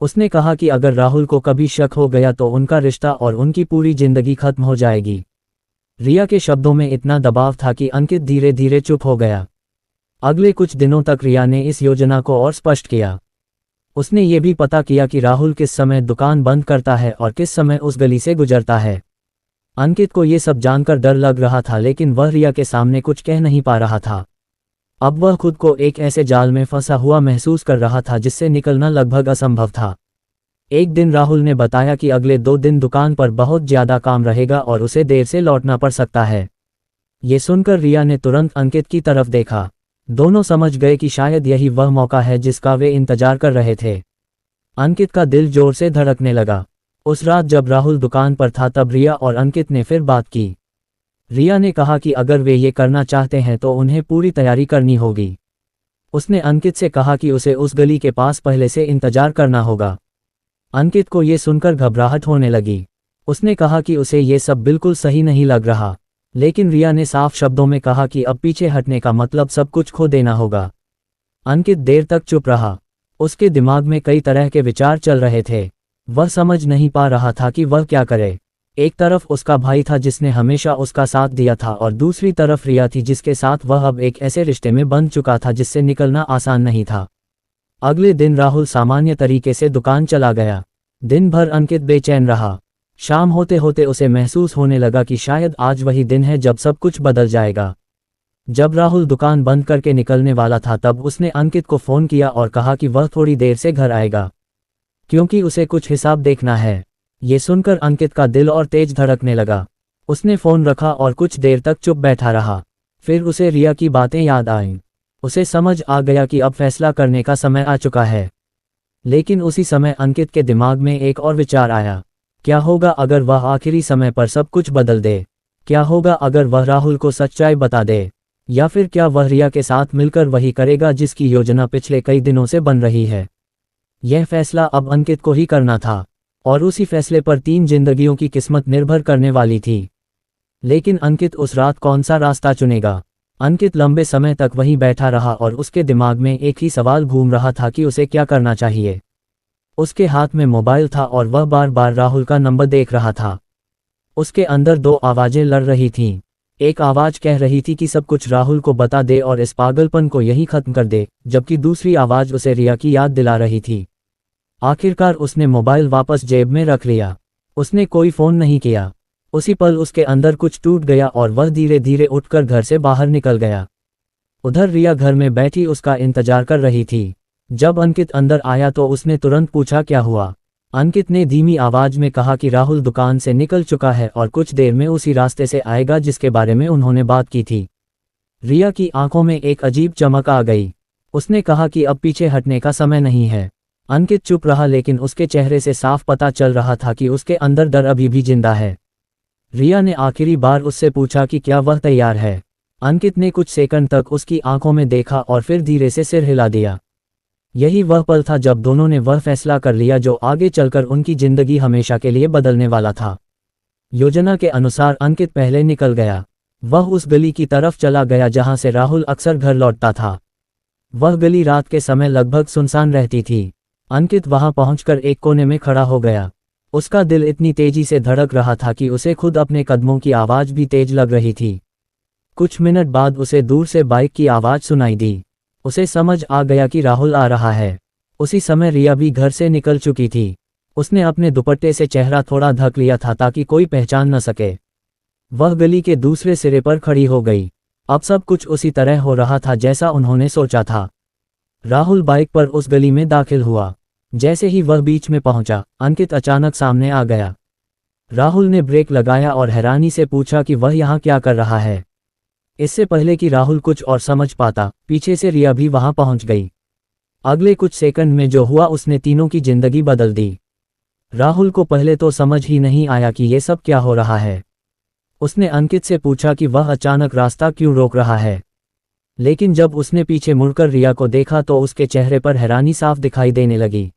[SPEAKER 1] उसने कहा कि अगर राहुल को कभी शक हो गया तो उनका रिश्ता और उनकी पूरी जिंदगी खत्म हो जाएगी। रिया के शब्दों में इतना दबाव था कि अंकित धीरे धीरे चुप हो गया। अगले कुछ दिनों तक रिया ने इस योजना को और स्पष्ट किया। उसने ये भी पता किया कि राहुल किस समय दुकान बंद करता है और किस समय उस गली से गुजरता है। अंकित को ये सब जानकर डर लग रहा था लेकिन वह रिया के सामने कुछ कह नहीं पा रहा था। अब वह खुद को एक ऐसे जाल में फंसा हुआ महसूस कर रहा था जिससे निकलना लगभग असंभव था। एक दिन राहुल ने बताया कि अगले 2 दिन दुकान पर बहुत ज्यादा काम रहेगा और उसे देर से लौटना पड़ सकता है। ये सुनकर रिया ने तुरंत अंकित की तरफ देखा। दोनों समझ गए कि शायद यही वह मौका है जिसका वे इंतजार कर रहे थे। अंकित का दिल जोर से धड़कने लगा। उस रात जब राहुल दुकान पर था तब रिया और अंकित ने फिर बात की। रिया ने कहा कि अगर वे ये करना चाहते हैं तो उन्हें पूरी तैयारी करनी होगी। उसने अंकित से कहा कि उसे उस गली के पास पहले से इंतजार करना होगा। अंकित को ये सुनकर घबराहट होने लगी। उसने कहा कि उसे ये सब बिल्कुल सही नहीं लग रहा, लेकिन रिया ने साफ शब्दों में कहा कि अब पीछे हटने का मतलब सब कुछ खो देना होगा। अंकित देर तक चुप रहा। उसके दिमाग में कई तरह के विचार चल रहे थे। वह समझ नहीं पा रहा था कि वह क्या करे। एक तरफ उसका भाई था जिसने हमेशा उसका साथ दिया था और दूसरी तरफ रिया थी जिसके साथ वह अब एक ऐसे रिश्ते में बंध चुका था जिससे निकलना आसान नहीं था। अगले दिन राहुल सामान्य तरीके से दुकान चला गया। दिन भर अंकित बेचैन रहा। शाम होते होते उसे महसूस होने लगा कि शायद आज वही दिन है जब सब कुछ बदल जाएगा। जब राहुल दुकान बंद करके निकलने वाला था तब उसने अंकित को फ़ोन किया और कहा कि वह थोड़ी देर से घर आएगा, क्योंकि उसे कुछ हिसाब देखना है। ये सुनकर अंकित का दिल और तेज धड़कने लगा। उसने फ़ोन रखा और कुछ देर तक चुप बैठा रहा। फिर उसे रिया की बातें याद आईं। उसे समझ आ गया कि अब फैसला करने का समय आ चुका है। लेकिन उसी समय अंकित के दिमाग में एक और विचार आया। क्या होगा अगर वह आखिरी समय पर सब कुछ बदल दे? क्या होगा अगर वह राहुल को सच्चाई बता दे? या फिर क्या वह रिया के साथ मिलकर वही करेगा जिसकी योजना पिछले कई दिनों से बन रही है? यह फैसला अब अंकित को ही करना था और उसी फैसले पर 3 जिंदगियों की किस्मत निर्भर करने वाली थी। लेकिन अंकित उस रात कौन सा रास्ता चुनेगा? अंकित लंबे समय तक वहीं बैठा रहा और उसके दिमाग में एक ही सवाल घूम रहा था कि उसे क्या करना चाहिए। उसके हाथ में मोबाइल था और वह बार बार राहुल का नंबर देख रहा था। उसके अंदर 2 आवाज़ें लड़ रही थीं। एक आवाज़ कह रही थी कि सब कुछ राहुल को बता दे और इस पागलपन को यहीं खत्म कर दे, जबकि दूसरी आवाज़ उसे रिया की याद दिला रही थी। आखिरकार उसने मोबाइल वापस जेब में रख लिया। उसने कोई फ़ोन नहीं किया। उसी पल उसके अंदर कुछ टूट गया और वह धीरे धीरे उठकर घर से बाहर निकल गया। उधर रिया घर में बैठी उसका इंतजार कर रही थी। जब अंकित अंदर आया तो उसने तुरंत पूछा क्या हुआ। अंकित ने धीमी आवाज में कहा कि राहुल दुकान से निकल चुका है और कुछ देर में उसी रास्ते से आएगा जिसके बारे में उन्होंने बात की थी। रिया की आंखों में एक अजीब चमक आ गई। उसने कहा कि अब पीछे हटने का समय नहीं है। अंकित चुप रहा, लेकिन उसके चेहरे से साफ पता चल रहा था कि उसके अंदर डर अभी भी जिंदा है। रिया ने आखिरी बार उससे पूछा कि क्या वह तैयार है। अंकित ने कुछ सेकंड तक उसकी आंखों में देखा और फिर धीरे से सिर हिला दिया। यही वह पल था जब दोनों ने वह फैसला कर लिया जो आगे चलकर उनकी जिंदगी हमेशा के लिए बदलने वाला था। योजना के अनुसार अंकित पहले निकल गया। वह उस गली की तरफ चला गया जहां से राहुल अक्सर घर लौटता था। वह गली रात के समय लगभग सुनसान रहती थी। अंकित वहां पहुंचकर एक कोने में खड़ा हो गया। उसका दिल इतनी तेजी से धड़क रहा था कि उसे खुद अपने कदमों की आवाज भी तेज लग रही थी। कुछ मिनट बाद उसे दूर से बाइक की आवाज सुनाई दी। उसे समझ आ गया कि राहुल आ रहा है। उसी समय रिया भी घर से निकल चुकी थी। उसने अपने दुपट्टे से चेहरा थोड़ा ढक लिया था ताकि कोई पहचान न सके। वह गली के दूसरे सिरे पर खड़ी हो गई। अब सब कुछ उसी तरह हो रहा था जैसा उन्होंने सोचा था। राहुल बाइक पर उस गली में दाखिल हुआ। जैसे ही वह बीच में पहुंचा, अंकित अचानक सामने आ गया। राहुल ने ब्रेक लगाया और हैरानी से पूछा कि वह यहाँ क्या कर रहा है। इससे पहले कि राहुल कुछ और समझ पाता, पीछे से रिया भी वहां पहुंच गई। अगले कुछ सेकंड में जो हुआ उसने तीनों की जिंदगी बदल दी। राहुल को पहले तो समझ ही नहीं आया कि ये सब क्या हो रहा है। उसने अंकित से पूछा कि वह अचानक रास्ता क्यों रोक रहा है, लेकिन जब उसने पीछे मुड़कर रिया को देखा तो उसके चेहरे पर हैरानी साफ दिखाई देने लगी।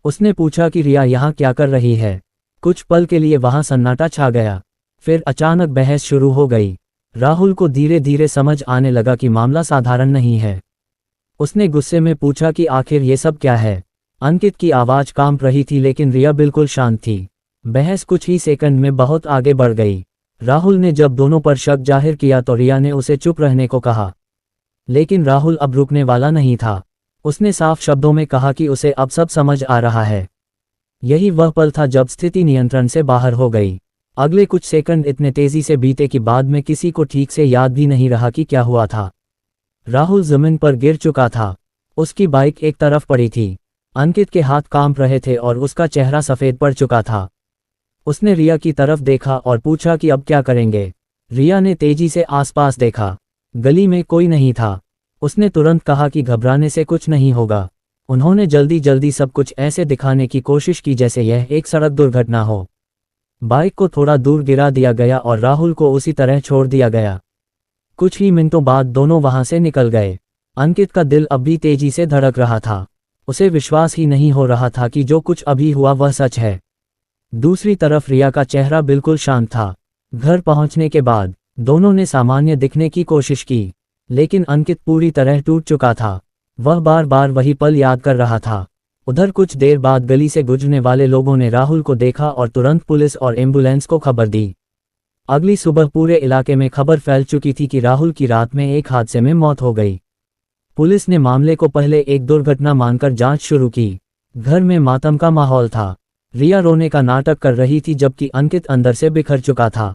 [SPEAKER 1] उसने पूछा कि रिया यहाँ क्या कर रही है। कुछ पल के लिए वहां सन्नाटा छा गया। फिर अचानक बहस शुरू हो गई। राहुल को धीरे धीरे समझ आने लगा कि मामला साधारण नहीं है। उसने गुस्से में पूछा कि आखिर ये सब क्या है। अंकित की आवाज कांप रही थी, लेकिन रिया बिल्कुल शांत थी। बहस कुछ ही सेकंड में बहुत आगे बढ़ गई। राहुल ने जब दोनों पर शक जाहिर किया तो रिया ने उसे चुप रहने को कहा, लेकिन राहुल अब रुकने वाला नहीं था। उसने साफ शब्दों में कहा कि उसे अब सब समझ आ रहा है। यही वह पल था जब स्थिति नियंत्रण से बाहर हो गई। अगले कुछ सेकंड इतने तेजी से बीते कि बाद में किसी को ठीक से याद भी नहीं रहा कि क्या हुआ था। राहुल जमीन पर गिर चुका था। उसकी बाइक एक तरफ पड़ी थी। अंकित के हाथ कांप रहे थे और उसका चेहरा सफ़ेद पड़ चुका था। उसने रिया की तरफ देखा और पूछा कि अब क्या करेंगे। रिया ने तेजी से आसपास देखा। गली में कोई नहीं था। उसने तुरंत कहा कि घबराने से कुछ नहीं होगा। उन्होंने जल्दी जल्दी सब कुछ ऐसे दिखाने की कोशिश की जैसे यह एक सड़क दुर्घटना हो। बाइक को थोड़ा दूर गिरा दिया गया और राहुल को उसी तरह छोड़ दिया गया। कुछ ही मिनटों बाद दोनों वहां से निकल गए। अंकित का दिल अब भी तेजी से धड़क रहा था। उसे विश्वास ही नहीं हो रहा था कि जो कुछ अभी हुआ वह सच है। दूसरी तरफ रिया का चेहरा बिल्कुल शांत था। घर पहुंचने के बाद दोनों ने सामान्य दिखने की कोशिश की, लेकिन अंकित पूरी तरह टूट चुका था। वह बार बार वही पल याद कर रहा था। उधर कुछ देर बाद गली से गुजरने वाले लोगों ने राहुल को देखा और तुरंत पुलिस और एम्बुलेंस को खबर दी। अगली सुबह पूरे इलाके में खबर फैल चुकी थी कि राहुल की रात में एक हादसे में मौत हो गई। पुलिस ने मामले को पहले एक दुर्घटना मानकर जांच शुरू की। घर में मातम का माहौल था। रिया रोने का नाटक कर रही थी जबकि अंकित अंदर से बिखर चुका था।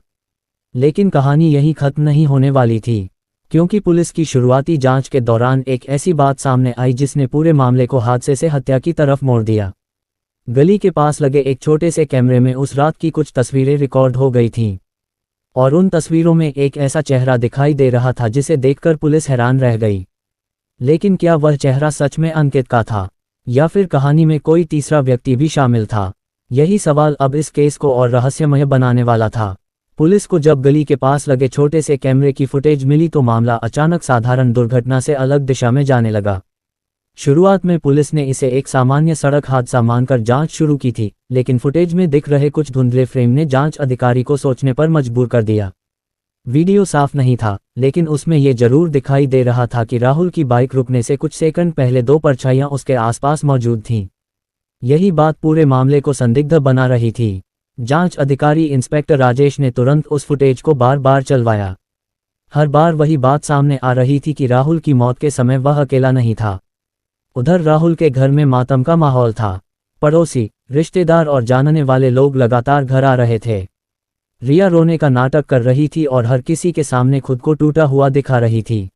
[SPEAKER 1] लेकिन कहानी यहीं खत्म नहीं होने वाली थी, क्योंकि पुलिस की शुरुआती जांच के दौरान एक ऐसी बात सामने आई जिसने पूरे मामले को हादसे से हत्या की तरफ मोड़ दिया। गली के पास लगे एक छोटे से कैमरे में उस रात की कुछ तस्वीरें रिकॉर्ड हो गई थीं, और उन तस्वीरों में एक ऐसा चेहरा दिखाई दे रहा था जिसे देखकर पुलिस हैरान रह गई। लेकिन क्या वह चेहरा सच में अंकित का था, या फिर कहानी में कोई तीसरा व्यक्ति भी शामिल था? यही सवाल अब इस केस को और रहस्यमय बनाने वाला था। पुलिस को जब गली के पास लगे छोटे से कैमरे की फुटेज मिली तो मामला अचानक साधारण दुर्घटना से अलग दिशा में जाने लगा। शुरुआत में पुलिस ने इसे एक सामान्य सड़क हादसा मानकर जांच शुरू की थी, लेकिन फुटेज में दिख रहे कुछ धुंधले फ्रेम ने जांच अधिकारी को सोचने पर मजबूर कर दिया। वीडियो साफ नहीं था, लेकिन उसमें यह जरूर दिखाई दे रहा था कि राहुल की बाइक रुकने से कुछ सेकंड पहले दो परछाइयां उसके आसपास मौजूद थीं। यही बात पूरे मामले को संदिग्ध बना रही थी। जांच अधिकारी इंस्पेक्टर राजेश ने तुरंत उस फुटेज को बार बार चलवाया। हर बार वही बात सामने आ रही थी कि राहुल की मौत के समय वह अकेला नहीं था। उधर राहुल के घर में मातम का माहौल था। पड़ोसी, रिश्तेदार और जानने वाले लोग लगातार घर आ रहे थे। रिया रोने का नाटक कर रही थी और हर किसी के सामने खुद को टूटा हुआ दिखा रही थी।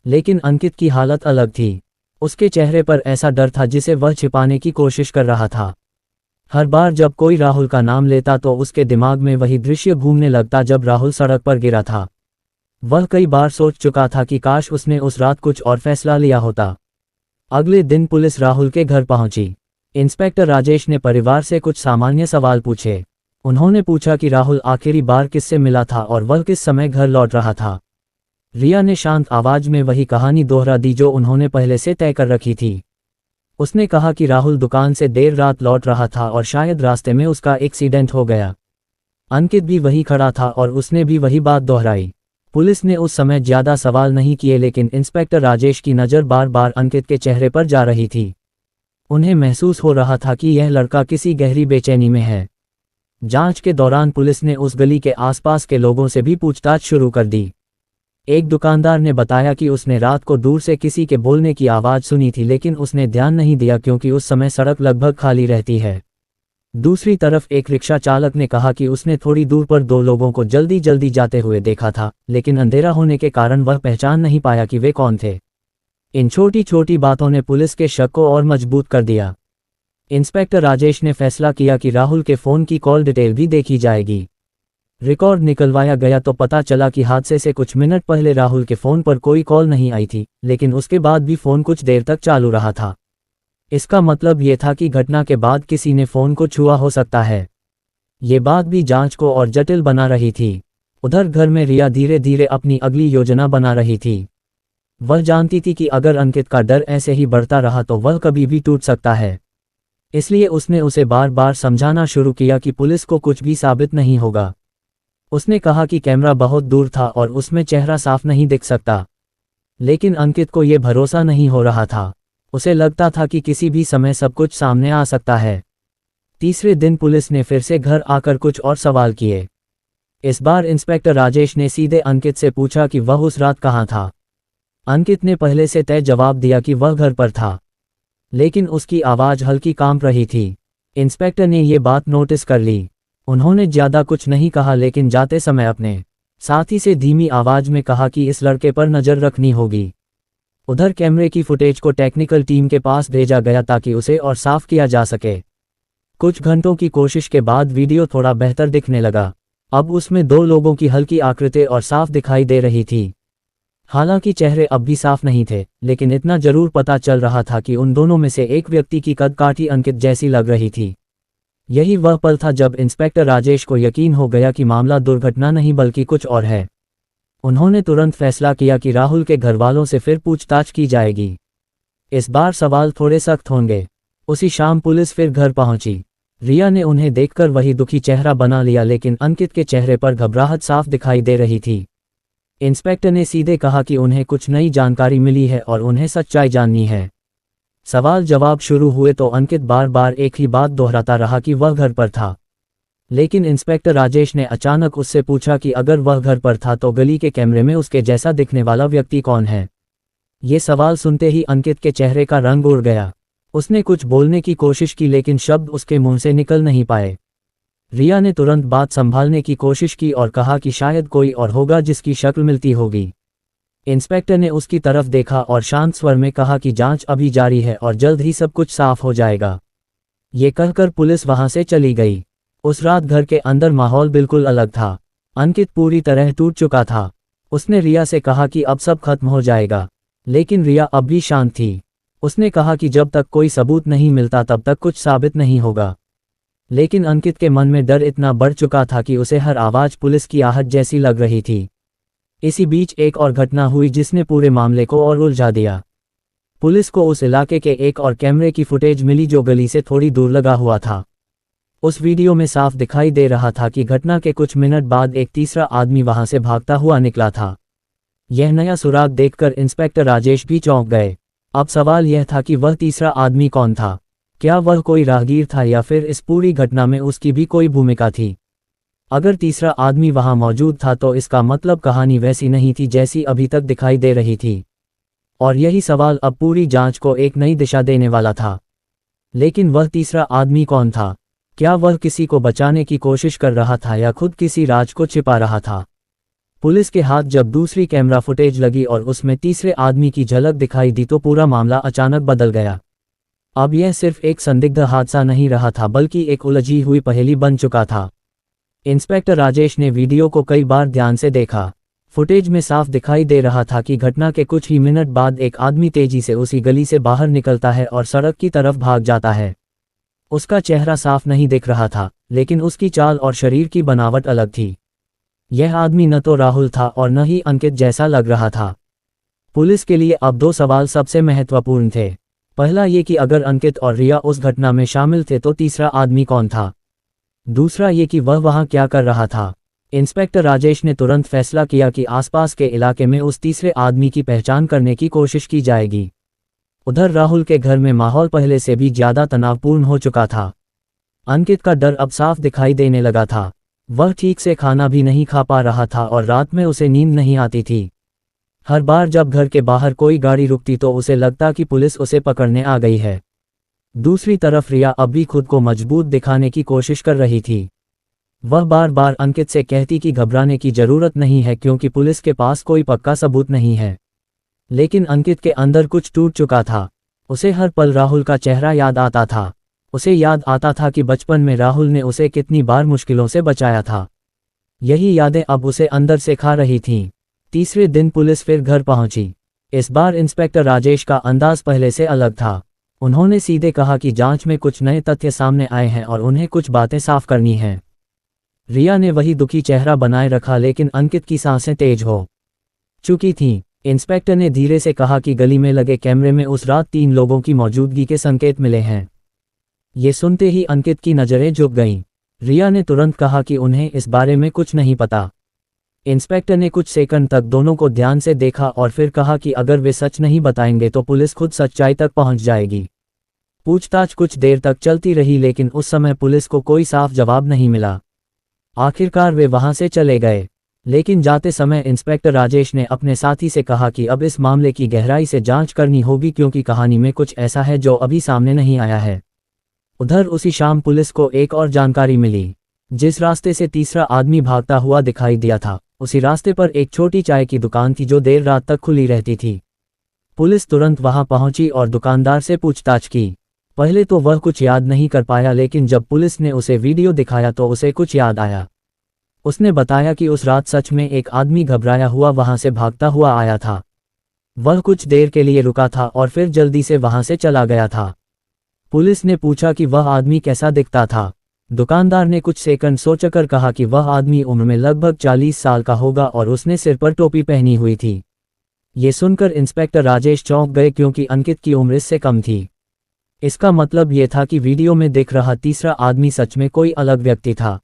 [SPEAKER 1] लेकिन अंकित की हालत अलग थी। उसके चेहरे पर ऐसा डर था जिसे वह छिपाने की कोशिश कर रहा था। हर बार जब कोई राहुल का नाम लेता तो उसके दिमाग में वही दृश्य घूमने लगता जब राहुल सड़क पर गिरा था। वह कई बार सोच चुका था कि काश उसने उस रात कुछ और फैसला लिया होता। अगले दिन पुलिस राहुल के घर पहुंची। इंस्पेक्टर राजेश ने परिवार से कुछ सामान्य सवाल पूछे। उन्होंने पूछा कि राहुल आखिरी बार किससे मिला था और वह किस समय घर लौट रहा था। रिया ने शांत आवाज में वही कहानी दोहरा दी जो उन्होंने पहले से तय कर रखी थी। उसने कहा कि राहुल दुकान से देर रात लौट रहा था और शायद रास्ते में उसका एक्सीडेंट हो गया। अंकित भी वही खड़ा था और उसने भी वही बात दोहराई। पुलिस ने उस समय ज्यादा सवाल नहीं किए, लेकिन इंस्पेक्टर राजेश की नज़र बार बार अंकित के चेहरे पर जा रही थी। उन्हें महसूस हो रहा था कि यह लड़का किसी गहरी बेचैनी में है। जांच के दौरान पुलिस ने उस गली के आसपास के लोगों से भी पूछताछ शुरू कर दी। एक दुकानदार ने बताया कि उसने रात को दूर से किसी के बोलने की आवाज़ सुनी थी, लेकिन उसने ध्यान नहीं दिया क्योंकि उस समय सड़क लगभग खाली रहती है। दूसरी तरफ एक रिक्शा चालक ने कहा कि उसने थोड़ी दूर पर दो लोगों को जल्दी जल्दी जाते हुए देखा था, लेकिन अंधेरा होने के कारण वह पहचान नहीं पाया कि वे कौन थे। इन छोटी छोटी बातों ने पुलिस के शक को और मजबूत कर दिया। इंस्पेक्टर राजेश ने फैसला किया कि राहुल के फ़ोन की कॉल डिटेल भी देखी जाएगी। रिकॉर्ड निकलवाया गया तो पता चला कि हादसे से कुछ मिनट पहले राहुल के फ़ोन पर कोई कॉल नहीं आई थी, लेकिन उसके बाद भी फ़ोन कुछ देर तक चालू रहा था। इसका मतलब ये था कि घटना के बाद किसी ने फ़ोन को छुआ हो सकता है। ये बात भी जांच को और जटिल बना रही थी। उधर घर में रिया धीरे धीरे अपनी अगली योजना बना रही थी। वह जानती थी कि अगर अंकित का डर ऐसे ही बढ़ता रहा तो वह कभी भी टूट सकता है। इसलिए उसने उसे बार बार समझाना शुरू किया कि पुलिस को कुछ भी साबित नहीं होगा। उसने कहा कि कैमरा बहुत दूर था और उसमें चेहरा साफ नहीं दिख सकता। लेकिन अंकित को यह भरोसा नहीं हो रहा था। उसे लगता था कि किसी भी समय सब कुछ सामने आ सकता है। तीसरे दिन पुलिस ने फिर से घर आकर कुछ और सवाल किए। इस बार इंस्पेक्टर राजेश ने सीधे अंकित से पूछा कि वह उस रात कहाँ था। अंकित ने पहले से तय जवाब दिया कि वह घर पर था, लेकिन उसकी आवाज़ हल्की कांप रही थी। इंस्पेक्टर ने ये बात नोटिस कर ली। उन्होंने ज़्यादा कुछ नहीं कहा, लेकिन जाते समय अपने साथी से धीमी आवाज़ में कहा कि इस लड़के पर नज़र रखनी होगी। उधर कैमरे की फुटेज को टेक्निकल टीम के पास भेजा गया ताकि उसे और साफ किया जा सके। कुछ घंटों की कोशिश के बाद वीडियो थोड़ा बेहतर दिखने लगा। अब उसमें 2 लोगों की हल्की आकृति और साफ दिखाई दे रही थी। हालांकि चेहरे अब भी साफ नहीं थे, लेकिन इतना जरूर पता चल रहा था कि उन दोनों में से एक व्यक्ति की कदकाठी अंकित जैसी लग रही थी। यही वह पल था जब इंस्पेक्टर राजेश को यकीन हो गया कि मामला दुर्घटना नहीं बल्कि कुछ और है। उन्होंने तुरंत फैसला किया कि राहुल के घरवालों से फिर पूछताछ की जाएगी। इस बार सवाल थोड़े सख्त होंगे। उसी शाम पुलिस फिर घर पहुंची। रिया ने उन्हें देखकर वही दुखी चेहरा बना लिया, लेकिन अंकित के चेहरे पर घबराहट साफ दिखाई दे रही थी। इंस्पेक्टर ने सीधे कहा कि उन्हें कुछ नई जानकारी मिली है और उन्हें सच्चाई जाननी है। सवाल जवाब शुरू हुए तो अंकित बार बार एक ही बात दोहराता रहा कि वह घर पर था। लेकिन इंस्पेक्टर राजेश ने अचानक उससे पूछा कि अगर वह घर पर था तो गली के कैमरे में उसके जैसा दिखने वाला व्यक्ति कौन है। ये सवाल सुनते ही अंकित के चेहरे का रंग उड़ गया। उसने कुछ बोलने की कोशिश की, लेकिन शब्द उसके मुंह से निकल नहीं पाए। रिया ने तुरंत बात संभालने की कोशिश की और कहा कि शायद कोई और होगा जिसकी शक्ल मिलती होगी। इंस्पेक्टर ने उसकी तरफ देखा और शांत स्वर में कहा कि जांच अभी जारी है और जल्द ही सब कुछ साफ हो जाएगा। ये कहकर पुलिस वहां से चली गई। उस रात घर के अंदर माहौल बिल्कुल अलग था। अंकित पूरी तरह टूट चुका था। उसने रिया से कहा कि अब सब खत्म हो जाएगा, लेकिन रिया अब भी शांत थी। उसने कहा कि जब तक कोई सबूत नहीं मिलता तब तक कुछ साबित नहीं होगा। लेकिन अंकित के मन में डर इतना बढ़ चुका था कि उसे हर आवाज पुलिस की आहट जैसी लग रही थी। इसी बीच एक और घटना हुई जिसने पूरे मामले को और उलझा दिया। पुलिस को उस इलाके के एक और कैमरे की फुटेज मिली जो गली से थोड़ी दूर लगा हुआ था। उस वीडियो में साफ दिखाई दे रहा था कि घटना के कुछ मिनट बाद एक तीसरा आदमी वहां से भागता हुआ निकला था। यह नया सुराग देखकर इंस्पेक्टर राजेश भी चौंक गए। अब सवाल यह था कि वह तीसरा आदमी कौन था। क्या वह कोई राहगीर था या फिर इस पूरी घटना में उसकी भी कोई भूमिका थी। अगर तीसरा आदमी वहां मौजूद था तो इसका मतलब कहानी वैसी नहीं थी जैसी अभी तक दिखाई दे रही थी। और यही सवाल अब पूरी जांच को एक नई दिशा देने वाला था। लेकिन वह तीसरा आदमी कौन था? क्या वह किसी को बचाने की कोशिश कर रहा था या खुद किसी राज को छिपा रहा था? पुलिस के हाथ जब दूसरी कैमरा फुटेज लगी और उसमें तीसरे आदमी की झलक दिखाई दी तो पूरा मामला अचानक बदल गया। अब यह सिर्फ एक संदिग्ध हादसा नहीं रहा था बल्कि एक उलझी हुई पहेली बन चुका था। इंस्पेक्टर राजेश ने वीडियो को कई बार ध्यान से देखा। फुटेज में साफ दिखाई दे रहा था कि घटना के कुछ ही मिनट बाद एक आदमी तेजी से उसी गली से बाहर निकलता है और सड़क की तरफ भाग जाता है। उसका चेहरा साफ नहीं दिख रहा था, लेकिन उसकी चाल और शरीर की बनावट अलग थी। यह आदमी न तो राहुल था और न ही अंकित जैसा लग रहा था। पुलिस के लिए अब 2 सवाल सबसे महत्वपूर्ण थे। पहला ये कि अगर अंकित और रिया उस घटना में शामिल थे तो तीसरा आदमी कौन था। दूसरा ये कि वह वहां क्या कर रहा था। इंस्पेक्टर राजेश ने तुरंत फैसला किया कि आसपास के इलाके में उस तीसरे आदमी की पहचान करने की कोशिश की जाएगी। उधर राहुल के घर में माहौल पहले से भी ज्यादा तनावपूर्ण हो चुका था। अंकित का डर अब साफ दिखाई देने लगा था। वह ठीक से खाना भी नहीं खा पा रहा था और रात में उसे नींद नहीं आती थी। हर बार जब घर के बाहर कोई गाड़ी रुकती तो उसे लगता कि पुलिस उसे पकड़ने आ गई है। दूसरी तरफ रिया अब भी खुद को मजबूत दिखाने की कोशिश कर रही थी। वह बार बार अंकित से कहती कि घबराने की जरूरत नहीं है क्योंकि पुलिस के पास कोई पक्का सबूत नहीं है। लेकिन अंकित के अंदर कुछ टूट चुका था। उसे हर पल राहुल का चेहरा याद आता था। उसे याद आता था कि बचपन में राहुल ने उसे कितनी बार मुश्किलों से बचाया था। यही यादें अब उसे अंदर से खा रही थीं। तीसरे दिन पुलिस फिर घर पहुंची। इस बार इंस्पेक्टर राजेश का अंदाज पहले से अलग था। उन्होंने सीधे कहा कि जांच में कुछ नए तथ्य सामने आए हैं और उन्हें कुछ बातें साफ करनी हैं। रिया ने वही दुखी चेहरा बनाए रखा, लेकिन अंकित की सांसें तेज हो चुकी थीं। इंस्पेक्टर ने धीरे से कहा कि गली में लगे कैमरे में उस रात 3 लोगों की मौजूदगी के संकेत मिले हैं। ये सुनते ही अंकित की नज़रें झुक गईं। रिया ने तुरंत कहा कि उन्हें इस बारे में कुछ नहीं पता। इंस्पेक्टर ने कुछ सेकंड तक दोनों को ध्यान से देखा और फिर कहा कि अगर वे सच नहीं बताएंगे तो पुलिस खुद सच्चाई तक पहुंच जाएगी। पूछताछ कुछ देर तक चलती रही, लेकिन उस समय पुलिस को कोई साफ जवाब नहीं मिला। आखिरकार वे वहां से चले गए। लेकिन जाते समय इंस्पेक्टर राजेश ने अपने साथी से कहा कि अब इस मामले की गहराई से जांच करनी होगी क्योंकि कहानी में कुछ ऐसा है जो अभी सामने नहीं आया है। उधर उसी शाम पुलिस को एक और जानकारी मिली। जिस रास्ते से तीसरा आदमी भागता हुआ दिखाई दिया था, उसी रास्ते पर एक छोटी चाय की दुकान थी जो देर रात तक खुली रहती थी। पुलिस तुरंत वहां पहुंची और दुकानदार से पूछताछ की। पहले तो वह कुछ याद नहीं कर पाया, लेकिन जब पुलिस ने उसे वीडियो दिखाया तो उसे कुछ याद आया। उसने बताया कि उस रात सच में एक आदमी घबराया हुआ वहां से भागता हुआ आया था। वह कुछ देर के लिए रुका था और फिर जल्दी से वहां से चला गया था। पुलिस ने पूछा कि वह आदमी कैसा दिखता था। दुकानदार ने कुछ सेकंड सोचकर कहा कि वह आदमी उम्र में लगभग 40 साल का होगा और उसने सिर पर टोपी पहनी हुई थी। ये सुनकर इंस्पेक्टर राजेश चौंक गए, क्योंकि अंकित की उम्र इससे कम थी। इसका मतलब ये था कि वीडियो में दिख रहा तीसरा आदमी सच में कोई अलग व्यक्ति था।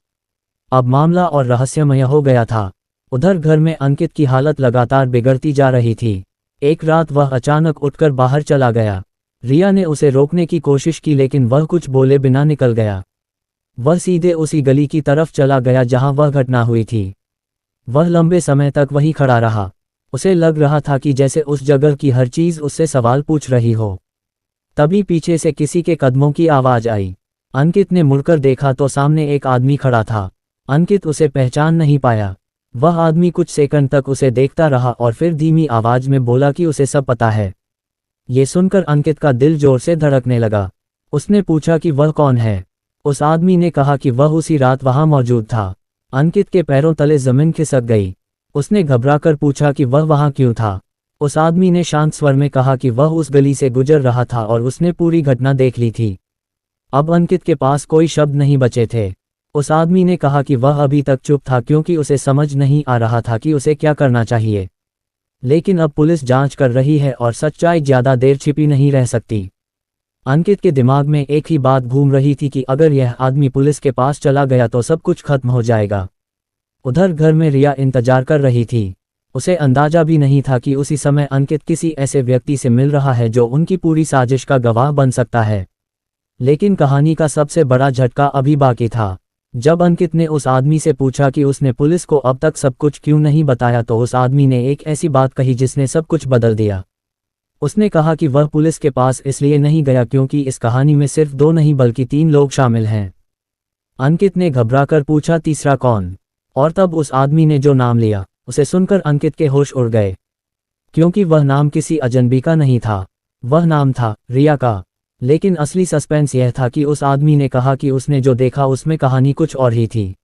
[SPEAKER 1] अब मामला और रहस्यमय हो गया था। उधर घर में अंकित की हालत लगातार बिगड़ती जा रही थी। एक रात वह अचानक उठकर बाहर चला गया। रिया ने उसे रोकने की कोशिश की, लेकिन वह कुछ बोले बिना निकल गया। वह सीधे उसी गली की तरफ चला गया जहां वह घटना हुई थी। वह लंबे समय तक वहीं खड़ा रहा। उसे लग रहा था कि जैसे उस जगह की हर चीज उससे सवाल पूछ रही हो। तभी पीछे से किसी के कदमों की आवाज आई। अंकित ने मुड़कर देखा तो सामने एक आदमी खड़ा था। अंकित उसे पहचान नहीं पाया। वह आदमी कुछ सेकंड तक उसे देखता रहा और फिर धीमी आवाज में बोला कि उसे सब पता है। ये सुनकर अंकित का दिल जोर से धड़कने लगा। उसने पूछा कि वह कौन है। उस आदमी ने कहा कि वह उसी रात वहां मौजूद था। अंकित के पैरों तले जमीन खिसक गई। उसने घबराकर पूछा कि वह वहां क्यों था। उस आदमी ने शांत स्वर में कहा कि वह उस गली से गुजर रहा था और उसने पूरी घटना देख ली थी। अब अंकित के पास कोई शब्द नहीं बचे थे। उस आदमी ने कहा कि वह अभी तक चुप था, क्योंकि उसे समझ नहीं आ रहा था कि उसे क्या करना चाहिए। लेकिन अब पुलिस जांच कर रही है और सच्चाई ज्यादा देर छिपी नहीं रह सकती। अंकित के दिमाग में एक ही बात घूम रही थी कि अगर यह आदमी पुलिस के पास चला गया तो सब कुछ खत्म हो जाएगा। उधर घर में रिया इंतजार कर रही थी। उसे अंदाजा भी नहीं था कि उसी समय अंकित किसी ऐसे व्यक्ति से मिल रहा है जो उनकी पूरी साजिश का गवाह बन सकता है। लेकिन कहानी का सबसे बड़ा झटका अभी बाकी था। जब अंकित ने उस आदमी से पूछा कि उसने पुलिस को अब तक सब कुछ क्यों नहीं बताया, तो उस आदमी ने एक ऐसी बात कही जिसने सब कुछ बदल दिया। उसने कहा कि वह पुलिस के पास इसलिए नहीं गया क्योंकि इस कहानी में सिर्फ 2 नहीं बल्कि 3 लोग शामिल हैं। अंकित ने घबराकर पूछा, तीसरा कौन? और तब उस आदमी ने जो नाम लिया, उसे सुनकर अंकित के होश उड़ गए, क्योंकि वह नाम किसी अजनबी का नहीं था। वह नाम था रिया का। लेकिन असली सस्पेंस यह था कि उस आदमी ने कहा कि उसने जो देखा उसमें कहानी कुछ और ही थी।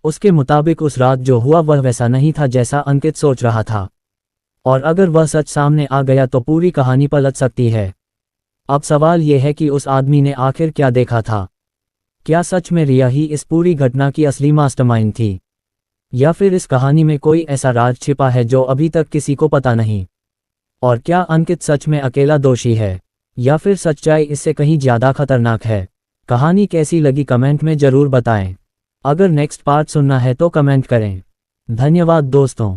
[SPEAKER 1] उसके मुताबिक उस रात जो हुआ वह वैसा नहीं था जैसा अंकित सोच रहा था। और अगर वह सच सामने आ गया तो पूरी कहानी पलट सकती है। अब सवाल यह है कि उस आदमी ने आखिर क्या देखा था? क्या सच में रिया ही इस पूरी घटना की असली मास्टरमाइंड थी, या फिर इस कहानी में कोई ऐसा राज छिपा है जो अभी तक किसी को पता नहीं? और क्या अंकित सच में अकेला दोषी है, या फिर सच्चाई इससे कहीं ज्यादा खतरनाक है? कहानी कैसी लगी कमेंट में जरूर बताएं। अगर नेक्स्ट पार्ट सुनना है तो कमेंट करें। धन्यवाद दोस्तों।